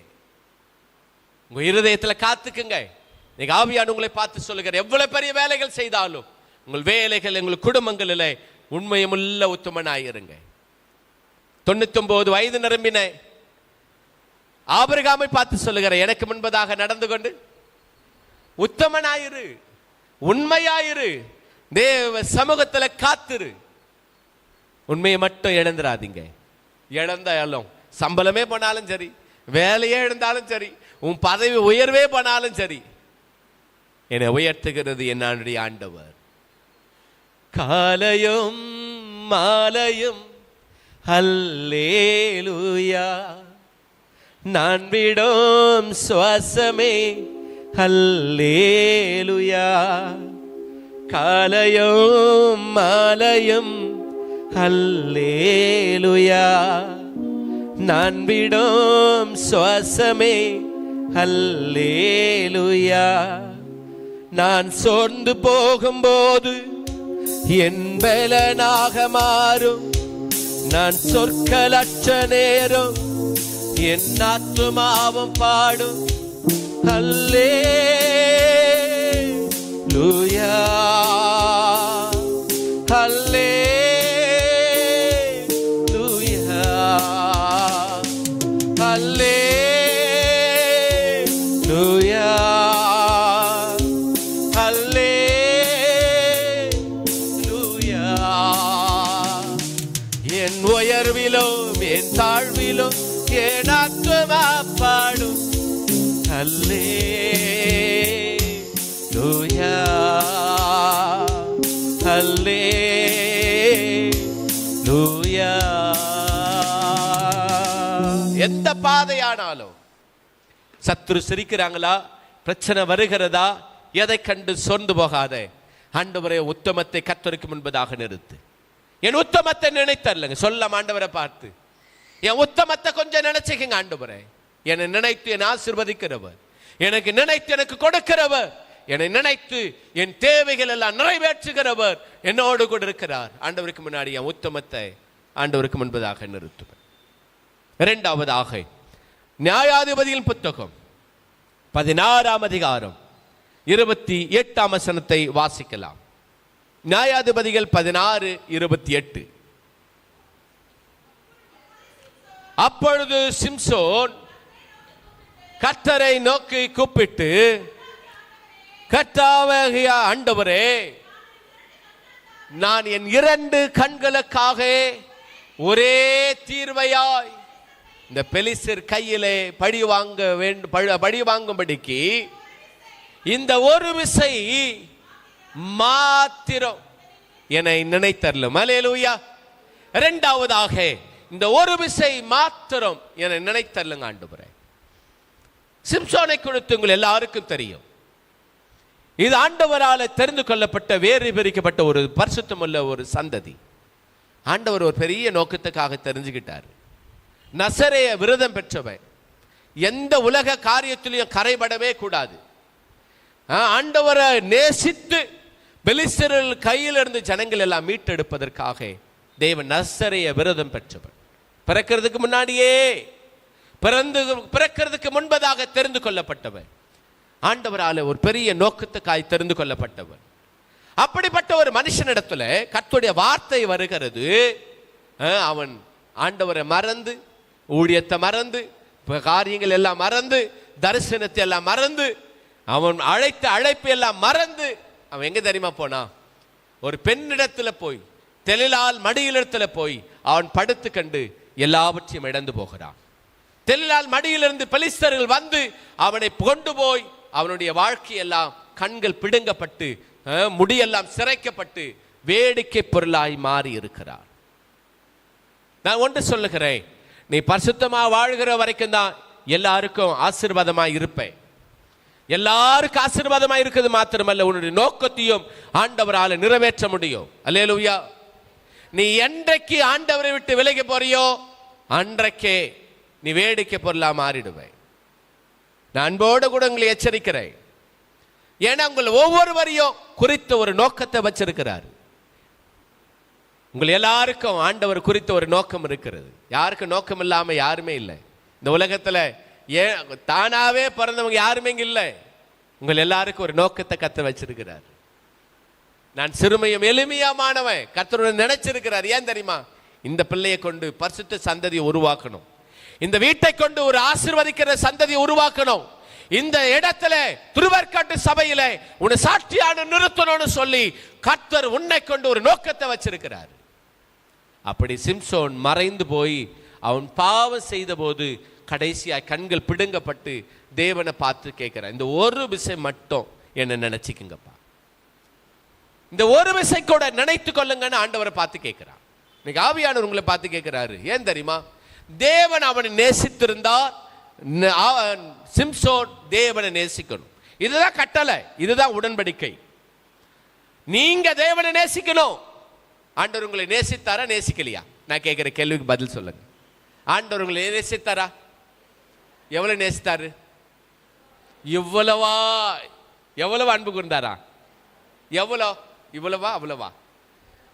உங்க இருதயத்தில் காத்துக்குங்க. நீங்க ஆவியான உங்களை பார்த்து சொல்லுகிற, எவ்வளவு பெரிய வேலைகள் செய்தாலும் உங்கள் வேலைகள், உங்கள் குடும்பங்களில் உண்மையும் உள்ள உத்தமனாயிருங்க. 99 வயது நிரம்பின ஆபிரகாமை பார்த்து சொல்லுகிற, எனக்கு முன்பதாக நடந்து கொண்டு உத்தமனாயிரு, உண்மையாயிரு, தேவ சமூகத்தில் காத்துரு. உண்மையை மட்டும் இழந்துடாதீங்க. இழந்தாலும், சம்பளமே போனாலும் சரி, வேலையே இழந்தாலும் சரி, உன் பதவி உயர்வே போனாலும் சரி, என்னை உயர்த்துகிறது என்னுடைய ஆண்டவர். காலையும் மாலையும் அல்லேலூயா, நான் விடும் சுவாசமே அல்லேலூயா. காலையும் மாலையும் அல்லேலூயா, நான் விடும் சுவாசமே அல்லேலூயா. நான் சோர்ந்து போகும்போது என் பலனாக மாறும், நான் சொற்களற்ற நேரம் என் ஆத்துமாவும் பாடும் அல்லேலூயா, அல்லேலூயா, அல்லேலூயா, அல்லேலூயா. என் உயர்விலும் என் தாழ்விலும் என் ஆத்துமா பாடும் அல்லேலூயா, அல்லேலூயா. எந்த பாதையானாலும், சத்துரு சிரிக்கிறாங்களா, பிரச்சனை வருகிறதா, எதை கண்டு சொந்து போகாதே. ஆண்டவரே, உத்தமத்தை கர்த்தருக்கு முன்பதாக நிறுத்து. என் உத்தமத்தை நினைத்தரலங்க சொல்ல ஆண்டவரை பார்த்து, என் உத்தமத்தை கொஞ்சம் நினைச்சுக்கங்க ஆண்டவரே. என்னை நினைத்து என்னை ஆசீர்வதிக்கிறவர், எனக்கு நினைத்து எனக்கு கொடுக்கிறவர், என்னை நினைத்து என் தேவைகள் எல்லாம் நிறைவேற்றுகிறவர் என்னோடு கூட இருக்கிறார். ஆண்டவருக்கு முன்னாடி என் உத்தமத்தை ஆண்டவருக்கு முன்பதாக நிறுத்துவேன். இரண்டாவதாக நியாயாதிபதியின் புத்தகம் 16ஆம் அதிகாரம் 28ஆம் வசனத்தை வாசிக்கலாம். நியாயாதிபதிகள் 16:28. அப்பொழுது சிம்சோன் கர்த்தரை நோக்கி கூப்பிட்டு, கர்த்தாவாகிய ஆண்டவரே, நான் என் 2 கண்களுக்காக ஒரே தீர்வையாய் இந்த பெலிஸ்தர் கையிலே பழி வாங்கும்படிக்கு இந்த ஒரு விசை மாத்திரம் என்னை நினைத்தரலும். அல்லேலூயா. இரண்டாவதாக இந்த ஒரு விசை மாத்திரம் என்னை நினைத்தரலுங்க ஆண்டவரே. சிம்சோனை குறித்து உங்கள் எல்லாருக்கும் தெரியும். இது ஆண்டவரால் தெரிந்து கொள்ளப்பட்ட வேறு பிரிக்கப்பட்ட ஒரு பரிசுத்தமுள்ள ஒரு சந்ததி. ஆண்டவர் ஒரு பெரிய நோக்கத்துக்காக தெரிஞ்சுக்கிட்டார். நசரேய விரதம் பெற்றவன், எந்த உலக காரியத்திலையும் கரைபடவே கூடாது. ஆண்டவரை நேசித்து பெலிஸ்தர்கள் கையிலிருந்து ஜனங்கள் எல்லாம் மீட்டெடுப்பதற்காக தேவன் நசரேய விரதம் பெற்றவன். பிறக்கிறதுக்கு முன்னாடியே பிறக்கிறதுக்கு முன்பதாக தெரிந்து கொள்ளப்பட்டவன். ஆண்டவரால் ஒரு பெரிய நோக்கத்துக்காய் தெரிந்து கொள்ளப்பட்டவன். அப்படிப்பட்ட ஒரு மனுஷனிடத்துல கர்த்தருடைய வார்த்தை வருகிறது. அவன் ஆண்டவரை மறந்து, ஊழியத்தை மறந்து, காரியங்கள் எல்லாம் மறந்து, தரிசனத்தை எல்லாம் மறந்து, அவன் அழைத்த அழைப்பு எல்லாம் மறந்து அவன் எங்க தெரியுமா போனா? ஒரு பெண்ணிடத்துல போய், தெலிலால் மடியிலிடத்துல போய் அவன் படுத்து கண்டு எல்லாவற்றையும் இழந்து போகிறான். தெலிலால் மடியிலிருந்து பெலிஸ்தர்கள் வந்து அவனை கொண்டு போய் அவனுடைய வாழ்க்கையெல்லாம் கண்கள் பிடுங்கப்பட்டு முடியெல்லாம் சிரைக்கப்பட்டு வேடிக்கை பொருளாய் மாறி இருக்கிறார். நான் ஒன்று சொல்லுகிறேன், நீ பரிசுத்தமா வாழ்கிற வரைக்கும் தான் எல்லாருக்கும் ஆசீர்வாதமாய் இருப்பேன். எல்லாருக்கும் ஆசீர்வாதமாய் இருக்குது மாத்திரமல்ல, உன்னுடைய நோக்கத்தையும் ஆண்டவரால் நிறைவேற்ற முடியும். அல்லேலூயா. நீ என்றைக்கு ஆண்டவரை விட்டு விலகி போறியோ அன்றைக்கே நீ வேடிக்கை பொருளா மாறிடுவே. நான் அன்போடு கூட உங்களை எச்சரிக்கிறேன். ஏன்னா உங்கள் ஒவ்வொருவரையும் குறித்த ஒரு நோக்கத்தை வச்சிருக்கிறார். உங்கள் எல்லாருக்கும் ஆண்டவர் குறித்த ஒரு நோக்கம் இருக்கிறது. யாருக்கும் நோக்கம் இல்லாம யாருமே இல்லை இந்த உலகத்துல. தானாவே பிறந்தவங்க யாருமே இங்க இல்லை. உங்கள் எல்லாருக்கும் ஒரு நோக்கத்தை கத்த வச்சிருக்கிறார். நான் சிறுமையும் எளிமையானவன் கர்த்தருடன் நினைச்சிருக்கிறார். ஏன் தெரியுமா? இந்த பிள்ளையை கொண்டு பரிசுத்த சந்ததியை உருவாக்கணும், இந்த வீட்டை கொண்டு ஒரு ஆசீர்வதிக்கிற சந்ததியை உருவாக்கணும், இந்த இடத்துல திருவர்காட்டு சபையில உன்னை சாட்சியான நிறுத்தணும்னு சொல்லி கர்த்தர் உன்னை கொண்டு ஒரு நோக்கத்தை வச்சிருக்கிறார். அப்படி சிம்சோன் மறைந்து போய் அவன் பாவம் செய்த போது கடைசியாய் கண்கள் பிடுங்கப்பட்டு தேவனை பார்த்து கேட்கிறான், இந்த ஒரு விஷயம் மட்டும் என்ன நினைச்சுக்குங்கப்பா, இந்த ஒரு விசை கூட நினைத்து கொள்ளுங்கன்னு ஆண்டவரை பார்த்து கேட்கிறான். இன்னைக்கு ஆவியானவர் உங்களை பார்த்து கேட்கிறாரு. ஏன் தெரியுமா? தேவன் அவனை நேசித்திருந்தார். சிம்சோன் தேவனை நேசிக்கணும். இதுதான் கட்டளை, இதுதான் உடன்படிக்கை. நீங்க தேவனை நேசிக்கணும். ஆண்டவர் உங்களை நேசித்தாரா நேசிக்கலையா? நான் கேட்கிற கேள்விக்கு பதில் சொல்லுங்க. ஆண்டவர் உங்களை நேசித்தாரா? எவ்வளவு நேசித்தாரு? எவ்வளவு அன்பு கொண்டாரா? இவ்வளவா அவ்வளவா?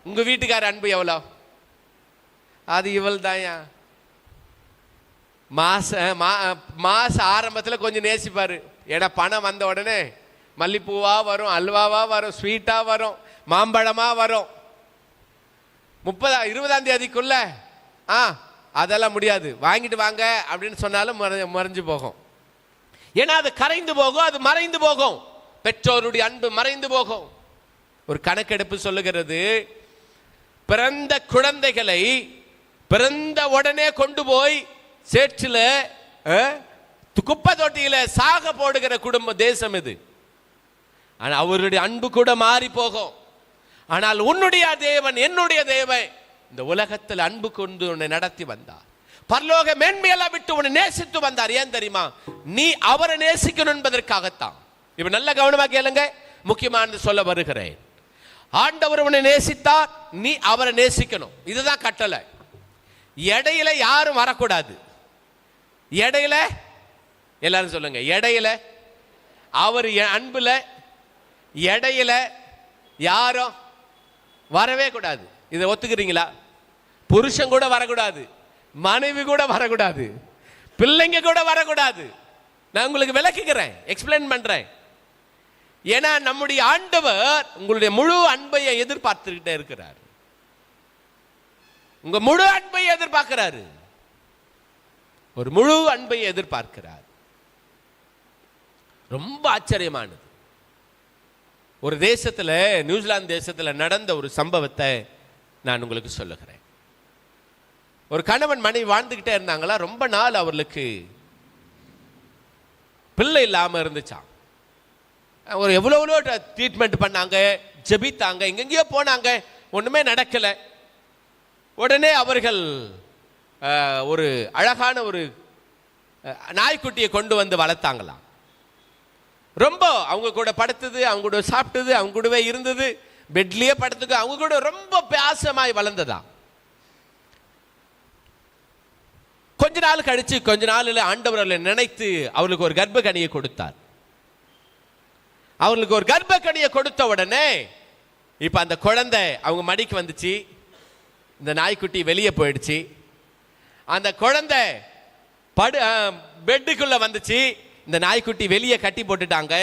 உங்க வீட்டுக்கார அன்பு எவ்வளோ? அது இவள் தாயா. மாச ஆரம்பத்தில் கொஞ்சம் நேசிப்பாரு. ஏன்னா பணம் வந்த உடனே மல்லிப்பூவா வரும், அல்வாவா வரும், ஸ்வீட்டா வரும், மாம்பழமா வரும். 20ஆம் தேதிக்குள்ள அதெல்லாம் முடியாது, வாங்கிட்டு வாங்க அப்படின்னு சொன்னாலும் மறைஞ்சு போகும். ஏன்னா அது கரைந்து போகும், அது மறைந்து போகும். பெற்றோருடைய அன்பு மறைந்து போகும். ஒரு கணக்கெடுப்பு சொல்லுகிறது, பிறந்த குழந்தைகளை பிறந்த உடனே கொண்டு போய் சேற்றில் குப்பை தொட்டியில சாக போடுகிற குடும்ப தேசம் இது. ஆனால் அவருடைய அன்பு கூட மாறி போகும். ஆனால் உன்னுடைய தேவன், என்னுடைய தேவன் இந்த உலகத்தில் அன்பு கொண்டு உன்னை நடத்தி வந்தார். பரலோக மேன்மையெல்லாம் விட்டு உன்னை நேசித்து வந்தார். ஏன் தெரியுமா? நீ அவரை நேசிக்கணும் என்பதற்காகத்தான். இப்ப நல்ல கவனமா கேளுங்க, முக்கியமானது சொல்ல வருகிறேன். ஆண்டவர் உன்னை நேசித்தார், நீ அவரை நேசிக்கணும். இதுதான் கட்டளை. இடையில யாரும் வரக்கூடாது. இடையில எல்லாரும் சொல்லுங்க, இடையில அவர் அன்புல இடையில யாரும் வரவே கூடாது. இதை ஒத்துக்கிறீங்களா? புருஷன் கூட வரக்கூடாது, மனைவி கூட வரக்கூடாது, பிள்ளைங்க கூட வரக்கூடாது. நான் உங்களுக்கு விளக்குகிறேன், எக்ஸ்பிளைன் பண்றேன். ஏன்னா நம்முடைய ஆண்டவர் உங்களுடைய முழு அன்பையை எதிர்பார்த்துக்கிட்டே இருக்கிறார். உங்க முழு அன்பையை எதிர்பார்க்கிறாரு. ஒரு முழு அன்பையை எதிர்பார்க்கிறார். ரொம்ப ஆச்சரியமானது. ஒரு தேசத்துல, நியூசிலாந்து தேசத்துல நடந்த ஒரு சம்பவத்தை நான் உங்களுக்கு சொல்லுகிறேன். ஒரு கணவன் மனைவி வாழ்ந்துகிட்டே இருந்தாங்களா. ரொம்ப நாள் அவர்களுக்கு பிள்ளை இல்லாம இருந்துச்சாம். ஒரு எவ்வளோ ட்ரீட்மெண்ட் பண்ணாங்க, ஜெபித்தாங்க, எங்கெங்கயோ போனாங்க, ஒண்ணுமே நடக்கல. உடனே அவர்கள் ஒரு அழகான ஒரு நாய்க்குட்டியை கொண்டு வந்து வளர்த்தாங்களாம். ரொம்ப அவங்க கூட படுத்தது, அவங்க கூட சாப்பிட்டது, அவங்க கூடவே இருந்தது, பெட்லயே படுத்துக்கு, அவங்க கூட ரொம்ப பாசமாய் வளர்ந்ததா. கொஞ்ச நாள் கழிச்சு, கொஞ்ச நாளில் ஆண்டவர்களை நினைத்து அவர்களுக்கு ஒரு கர்ப்ப கனியை கொடுத்தார். அவர்களுக்கு ஒரு கர்ப்ப கனியை கொடுத்த உடனே இப்ப அந்த குழந்தை அவங்க மடிக்கு வந்துச்சு. இந்த நாய்க்குட்டி வெளியே போயிடுச்சு. அந்த குழந்தை பெட்டுக்குள்ள வந்துச்சு. இந்த நாய்க்குட்டி வெளியே கட்டி போட்டுட்டாங்க.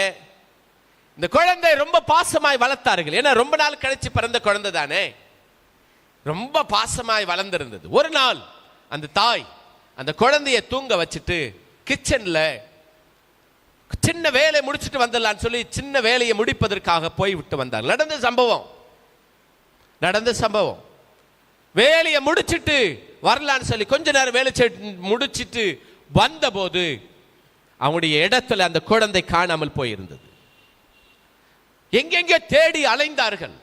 இந்த குழந்தை ரொம்ப பாசமாய் வளர்த்தார்கள். ஏன்னா ரொம்ப நாள் கழிச்சு பிறந்த குழந்தை தானே, ரொம்ப பாசமாய் வளர்ந்திருந்தது. ஒரு நாள் அந்த தாய் அந்த குழந்தைய தூங்க வச்சுட்டு கிச்சன்ல சின்ன வேலையை முடிச்சுட்டு வந்துடலான்னு சொல்லி சின்ன வேலையை முடிப்பதற்காக போய் விட்டு வந்தார். நடந்த சம்பவம். வேலையை முடிச்சிட்டு வரலான்னு சொல்லி கொஞ்ச நேரம் வேலை முடிச்சிட்டு வந்தபோது அவங்களுடைய இடத்துல அந்த குழந்தை காணாமல் போயிருந்தது. எங்கெங்க தேடி அலைந்தார்கள்.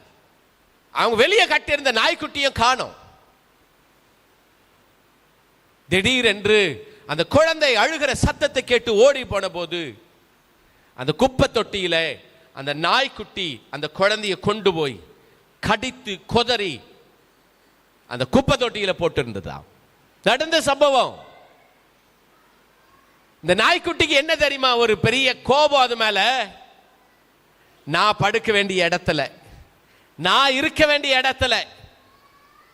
அவங்க வெளியே கட்டியிருந்த நாய்க்குட்டியும் காணோம். திடீரென்று அந்த குழந்தை அழுகிற சத்தத்தை கேட்டு ஓடி போன போது அந்த குப்பை தொட்டியில அந்த நாய்க்குட்டி அந்த குழந்தையை கொண்டு போய் கடித்து கொதறி அந்த குப்பை தொட்டியில போட்டிருந்ததா நடந்த சம்பவம். இந்த நாய்க்குட்டிக்கு என்ன தெரியுமா ஒரு பெரிய கோபம் அது மேல. நான் படுக்க வேண்டிய இடத்துல, நான் இருக்க வேண்டிய இடத்துல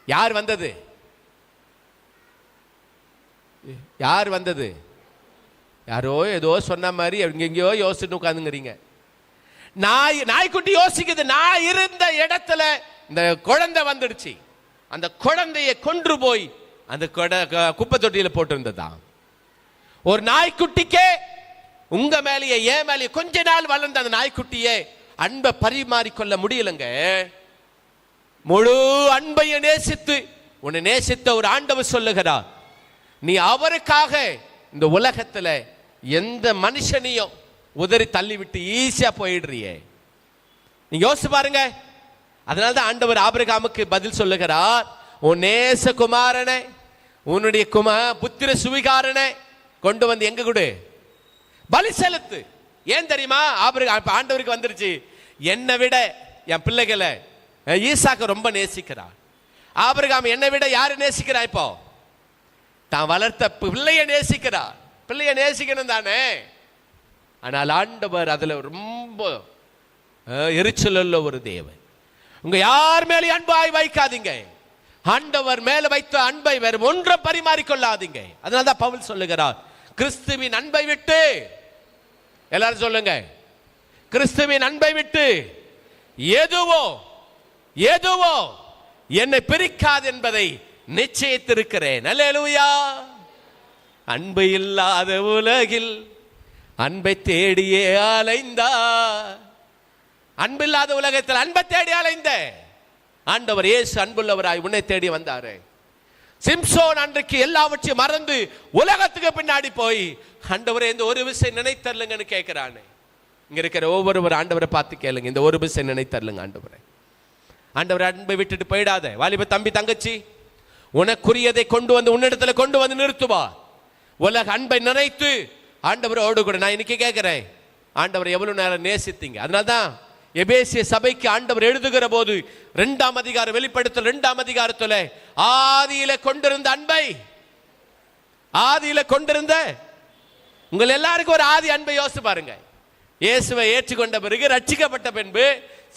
யார் வந்தது? யார் வந்தது? யாரோ ஏதோ சொன்ன மாதிரி எங்கெங்கயோ யோசிச்சுட்டு உட்காந்துங்கிறீங்க. நாய்க்குட்டி யோசிக்குது, நான் இருந்த இடத்துல இந்த குழந்தை வந்துடுச்சு. அந்த குழந்தையை கொன்று போய் அந்த குப்பை தொட்டியில போட்டிருந்ததா. ஒரு நாய்க்குட்டிக்கே உங்க மேலேயே ஏன் மேலேயே கொஞ்ச நாள் வளர்ந்த அந்த நாய்க்குட்டியே அன்பை பரிமாறிக்கொள்ள முடியலங்க. முழு அன்பையை நேசித்து உன்னை நேசித்த ஒரு ஆண்டவர் சொல்லுகிறார், நீ அவருக்காக இந்த உலகத்துல எந்த மனுஷனையும் உதறி தள்ளிவிட்டு ஈஸியா போயிடுறியே. நீங்க யோசிச்சு பாருங்க. அதனால்தான் ஆண்டவர் ஆபிரகாமுக்கு பதில் சொல்லுகிறார், உன் நேச குமாரனை, உன்னுடைய புத்திர சுவிகாரனை கொண்டு வந்து எங்க கொடு, பலி செலுத்து. ஏன் தெரியுமா? ஆண்டவருக்கு வந்துருச்சு, என்னை விட என் பிள்ளைகளை ஈசாக்கு ரொம்ப நேசிக்கிறார். ஆபிரகாம் என்னை விட யாரு நேசிக்கிறா? இப்போ தான் வளர்த்த பிள்ளைய நேசிக்கிறார். பிள்ளைய நேசிக்கணும் தானே. ஆனால் ஆண்டவர் அதுல ரொம்ப எரிச்சல் உள்ள ஒரு தேவன். உங்க யார் மேலே அன்பாய் வைக்காதீங்க. ஆண்டவர் மேல வைத்த அன்பை வேறு ஒன்றை பரிமாறிக்கொள்ளாதீங்க. அதனால்தான் பவுல் சொல்லுகிறார், கிறிஸ்துவின் அன்பை விட்டு, எல்லாரும் சொல்லுங்க, கிறிஸ்துவின் அன்பை விட்டு எதுவோ என்னை பிரிக்காது என்பதை நிச்சயித்திருக்கிறேன். அல்லேலூயா. அன்பு இல்லாத உலகில் அன்பை தேடியே அலைந்தார். அன்பில்லாத உலகத்தில் அன்பை தேடி அலைந்த ஆண்டவர் இயேசு அன்புள்ளவராய் உன்னை தேடி வந்தாரு. சிம்சோன் அன்றைக்கு எல்லாவற்றையும் மறந்து உலகத்துக்கு பின்னாடி போய் ஆண்டவரே இந்த ஒரு விஷயம் நினைத்தரலுங்கன்னு கேட்கிறானே. இங்க இருக்கிற ஒவ்வொருவர் ஆண்டவரை பார்த்து கேளுங்க, இந்த ஒரு விஷயம் நினைத்தரலுங்க ஆண்டவரே. ஆண்டவர் அன்பை விட்டுட்டு போயிடாத. வாலிப தம்பி தங்கச்சி, உனக்குரியதை கொண்டு வந்து உன்னிடத்துல கொண்டு வந்து நிறுத்துவா. உலக அன்பை நினைத்து ஆண்டவரோடு கூட நான் இன்னைக்கு கேட்கிறேன், ஆண்டவர் எவ்வளவு நேரம் நேசித்தீங்க. அதனால்தான் எபேசிய சபைக்கு ஆண்டவர் எழுதுகிற போது 2ஆம் அதிகாரம், வெளிப்படுத்தல் 2ஆம் அதிகாரத்துல ஆதியில கொண்டிருந்த அன்பை, ஆதியில கொண்டிருந்த உங்கள் எல்லாருக்கும் ஒரு ஆதி அன்பை யோசிச்சு பாருங்க. இயேசுவை ஏற்றுக்கொண்ட பிறகு, ரட்சிக்கப்பட்ட பின்பு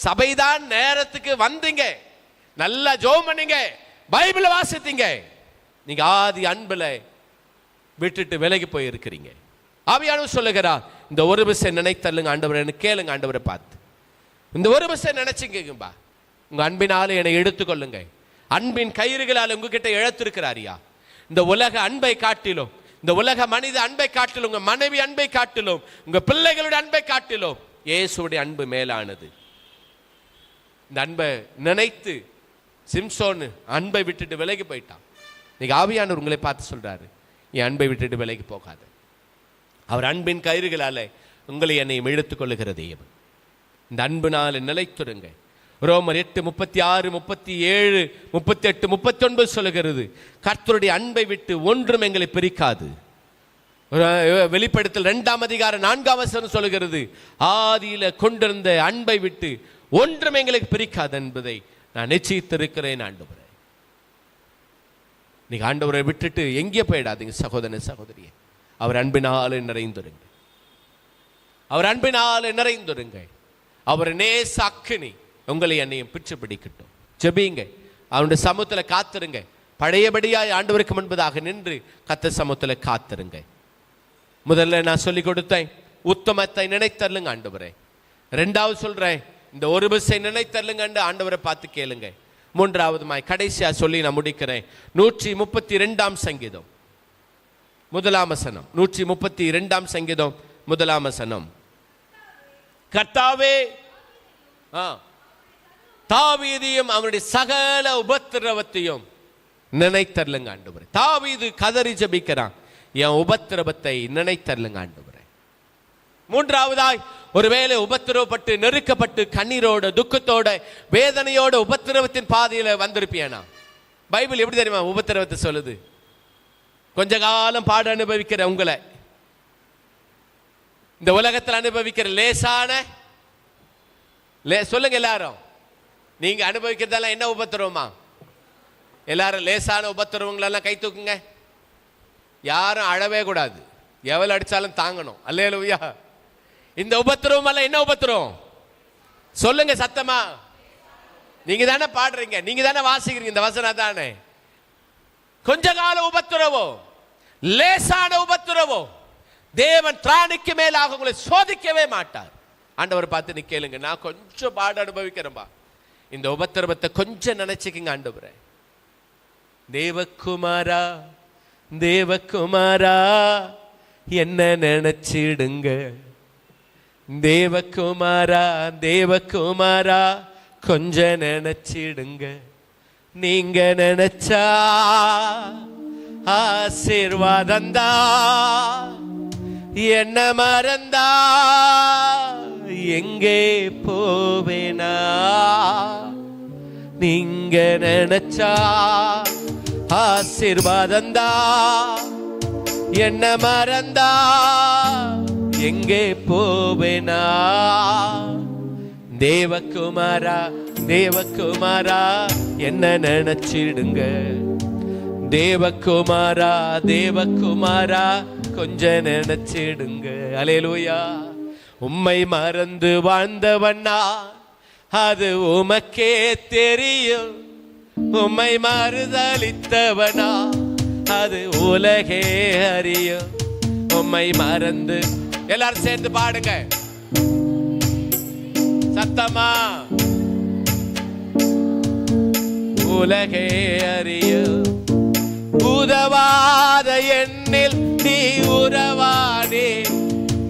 சபைதான் நேரத்துக்கு வந்தீங்க, நல்லா ஜெபம் பண்ணீங்க, பைபிளை வாசித்தீங்க. நீங்க ஆதி அன்புல விட்டுட்டு விலகி போய் இருக்கிறீங்க. ஆவியானவர் சொல்லுகிறார், இந்த ஒரு விஷயம் நினைத்தல்லுங்க ஆண்டவரை, கேளுங்க ஆண்டவரை பார்த்து. இந்த ஒரு விஷயம் நினைச்சுங்கப்பா, உங்க அன்பினால என்னை எடுத்துக்கொள்ளுங்க. அன்பின் கயிறுகளால் உங்ககிட்ட இழத்திருக்கிறாரியா. இந்த உலக அன்பை காட்டிலும், இந்த உலக மனித அன்பை காட்டிலும், உங்க மனைவி அன்பை காட்டிலும், உங்க பிள்ளைகளுடைய அன்பை காட்டிலும் இயேசுடைய அன்பு மேலானது. இந்த அன்பை நினைத்து சிம்சோன் அன்பை விட்டுட்டு விலகி போயிட்டான். இன்னைக்கு ஆவியானவர் உங்களை பார்த்து சொல்றாரு, என் அன்பை விட்டுட்டு விலகி போகாத. அவர் அன்பின் கயிறுகளால உங்களை என்னையும் இழுத்துக் கொள்ளுகிற தேவன். இந்த அன்புனால நிலைத்துருங்க. ரோமர் 8:36, 37, 38, 39 சொல்லுகிறது, கர்த்தருடைய அன்பை விட்டு ஒன்றும் எங்களை பிரிக்காது. வெளிப்படுத்தல் 2ஆம் அதிகாரம் 4ஆம் வசனம் சொல்லுகிறது, ஆதியில கொண்டிருந்த அன்பை விட்டு ஒன்றும் எங்களுக்கு பிரிக்காது என்பதை நான் நிச்சயித்திருக்கிறேன் ஆண்டவரே. நீங்க ஆண்டவரை விட்டுட்டு எங்கே போயிடாதீங்க சகோதரனே, சகோதரியே. அவர் அன்பினால நிறைந்துருங்க, அவர் அன்பினால நிறைந்துருங்க. அவர் நேச அக்கினி உங்களை என்னையும் பிடிச்சு பிடிக்கட்டும். ஜெபிங்க, அவனுடைய சமூகத்தில் காத்திருங்க. பழையபடியாய் ஆண்டவருக்கு முன்பதாக நின்று கர்த்தர் சமூகத்தில் காத்திருங்க. முதல்ல நான் சொல்லி கொடுத்தேன், உத்தமத்தை நினைத்தருளுங்க ஆண்டவரே. 2வது சொல்றேன், இந்த ஒரு பஸ்ஸை நினைத்தருளுங்க ஆண்டவரை பார்த்து கேளுங்க. 3வதுமாய் கடைசியா சொல்லி நான் முடிக்கிறேன். 132ஆம் சங்கீதம் 1ஆம் வசனம். 132ஆம் சங்கீதம் 1ஆம் வசனம். கர்த்தாவே தாவீதையும் அவனுடைய சகல உபத்திரவத்தையும் நினைத்தருளுங்க ஆண்டவரே. தாவீது கதறி ஜெபிக்கிறான், என் உபத்திரவத்தை நினைத்தருளுங்க ஆண்டவரே. 3வதாய், ஒருவேளை உபத்திரவப்பட்டு நெருக்கப்பட்டு கண்ணீரோட துக்கத்தோட வேதனையோட உபத்திரவத்தின் பாதையில வந்திருப்பியானா, பைபிள் எப்படி தெரியுமா உபத்திரவத்தை சொல்லுது? கொஞ்ச காலம் பாடு அனுபவிக்கிற உங்களை, இந்த உலகத்தில் அனுபவிக்கிற லேசான சொல்லுங்க எல்லாரும், நீங்க அனுபவிக்கிறதெல்லாம் என்ன உபத்திரவமா? எல்லாரும் லேசான உபத்திரவங்களெல்லாம் கை தூக்குங்க. யாரும் அழவே கூடாது, எவ்வளவு அடிச்சாலும் தாங்கணும். அல்லேலூயா. இந்த உபத்திரவம் எல்லாம் என்ன உபத்திரவம் சொல்லுங்க சத்தமா. நீங்க தானே பாடுறீங்க, நீங்க தானே வாசிக்கிறீங்க இந்த வசனம் தானே. கொஞ்ச கால உபத்திரவோ, லேசான உபத்திரவோ, தேவன் திராணிக்கு மேலாக உங்களை சோதிக்கவே மாட்டார். ஆண்டவர் பார்த்து நீ கேளுங்க, நான் கொஞ்சம் பாடு அனுபவிக்கிறேன்பா, இந்த உபத்திரவத்தை கொஞ்சம் நினைச்சுக்குங்க ஆண்டவரே. தேவகுமாரா, தேவகுமாரா என்ன நினைச்சிடுங்க. தேவகுமாரா, தேவகுமாரா கொஞ்சம் நினைச்சிடுங்க. நீங்க நினைச்சா ஆசீர்வாதந்தா, என்ன மறந்தா எங்கே போவேனா. நீங்க நினைச்சா ஆசீர்வாதந்தா, என்ன மறந்தா எங்கே போவேனா. தேவகுமாரா, தேவகுமாரா என்ன நினைச்சிடுங்க. தேவகுமாரா, தேவகுமாரா கொஞ்சம் நினைச்சிடுங்க. அல்லேலூயா. உம்மை மறந்து வாழ்ந்தவனா அது உமக்கே தெரியும். உம்மை மறுதலித்தவனா அது உலகே அறியும். உம்மை மறந்து, எல்லாரும் சேர்ந்து பாடுங்க சத்தமா. உலகே அறியும். உதவாத எண்ணில் நீ உறவானே,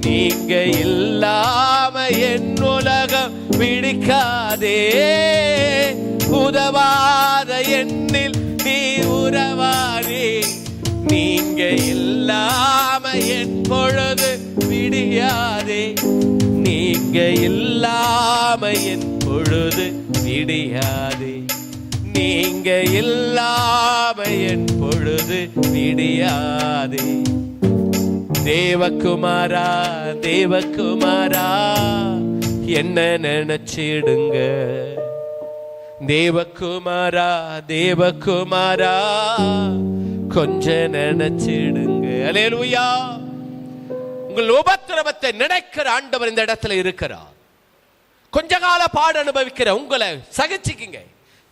நீங்க இல்லாம என் உலகம் பிடிக்காதே. உதவாத எண்ணில் நீ உறவானே, நீங்க இல்லாம என் பொழுது விடியாதே. நீங்க இல்லாம என் பொழுது விடியாதே. நீங்க இல்லாம என் பொழுது விடியாதே. தேவகுமாரா தேவகுமாரா என்ன நினைச்சிடுங்க. தேவகுமாரா தேவகுமாரா கொஞ்ச நினைச்சிடுங்க. அல்லேலூயா. உங்கள் உபத்திரவத்தை நினைக்கிற ஆண்டவர் இந்த இடத்துல இருக்கிறார். கொஞ்ச கால பாடு அனுபவிக்கிற உங்களை சகிச்சுக்கிங்க,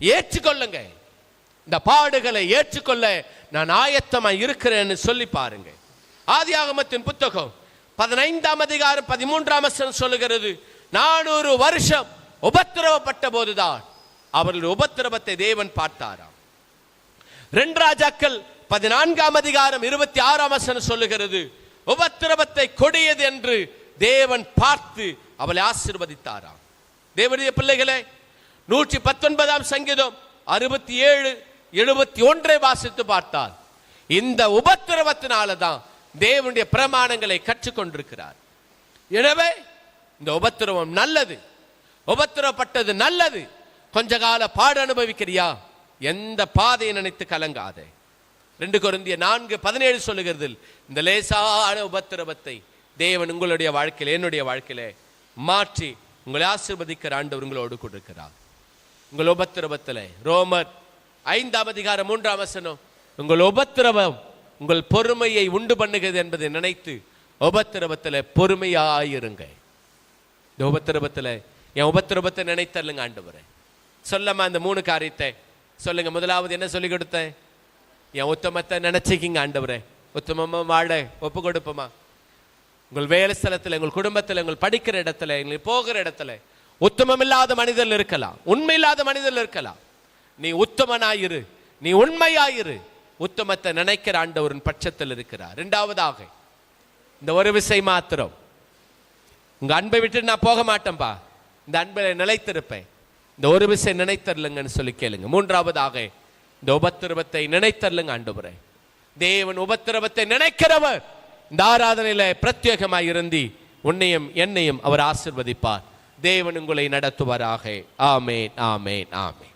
ஏற்றுக்கொள்ளுங்க. இந்த பாடுகளை ஏற்றுக்கொள்ள நான் ஆயத்தமா இருக்கிறேன்னு சொல்லி பாருங்க. ஆதியாகமத்தின் புத்தகம் 15ஆம் அதிகாரம் 13ஆம் வசனம் சொல்லுகிறது, 400 வருஷம் உபத்திரவப்பட்ட போதுதான் அவர்கள் உபத்திரவத்தை தேவன் பார்த்தாராம். 2 ராஜாக்கள் 14ஆம் அதிகாரம் 26ஆம் வசனம் சொல்லுகிறது, உபத்திரவத்தை கொடியது என்று தேவன் பார்த்து அவளை ஆசீர்வதித்தாராம். தேவனுடைய பிள்ளைகளே, 119ஆம் சங்கீதம் 67, 71 வாசித்து பார்த்தால் இந்த உபத்திரவத்தினாலதான் தேவனுடைய பிரமாணங்களை கற்றுக்கொண்டிருக்கிறார். எனவே இந்த உபத்திரவம் நல்லது, உபத்திரவப்பட்டது நல்லது. கொஞ்ச கால பாடு அனுபவிக்கிறியா, எந்த பாதையை நினைத்து கலங்காதே. 2 கொரிந்தியர் 4:17 சொல்லுகிறது, இந்த லேசான உபத்திரவத்தை தேவன் உங்களுடைய வாழ்க்கையில், என்னுடைய வாழ்க்கையில மாற்றி உங்களை ஆசீர்வதிக்கிற ஆண்டவர் உங்களோடு கொடுக்கிறார். உங்கள் உபத்திரவத்தில் ரோமர் 5ஆம் அதிகாரம் 3ஆம் வசனம், உங்கள் உபத்திரவம் உங்கள் பொறுமையை உண்டு பண்ணுகிறது என்பதை நினைத்து உபத்திரவத்தில் பொறுமையாயிருங்க. இந்த உபத்திரவத்தில் என் உபத்திரவத்தை நினைத்தல்லுங்க ஆண்டவரே. சொல்லமா இந்த 3 காரியத்தை சொல்லுங்க. முதலாவது என்ன சொல்லி கொடுத்தேன்? என் உத்தமத்தை நினைச்சிக்கிங்க ஆண்டவரே. உத்தமமா வாழ ஒப்பு கொடுப்போமா? உங்கள் வேலை ஸ்தலத்தில், உங்கள் குடும்பத்தில், உங்கள் படிக்கிற இடத்துல, எங்களுக்கு போகிற இடத்துல உத்தமம் இல்லாத மனிதர்கள் இருக்கலாம், உண்மை இல்லாத மனிதர்கள் இருக்கலாம். நீ உத்தமனாயிரு, நீ உண்மையாயிரு. உத்தமத்தை நினைக்கிற ஆண்டவரின் பட்சத்தில் இருக்கிறார். 2வதாக இந்த ஒரு விஷயம் மாத்திரம், உங்க அன்பை விட்டு நான் போக மாட்டேன்பா, இந்த அன்பை நிலைத்திருப்பேன், இந்த ஒரு விஷயம் நினைத்தரலுங்கன்னு சொல்லி கேளுங்க. 3வதாக இந்த உபத்திரவத்தை நினைத்தரலுங்க ஆண்டவரே. தேவன் உபத்திரவத்தை நினைக்கிறவர். இந்த ஆராதனையில பிரத்யேகமாய் இருந்து உன்னையும் என்னையும் அவர் ஆசீர்வதிப்பார். தேவன் உங்களை நடத்துவாராக. ஆமேன், ஆமேன், ஆமேன்.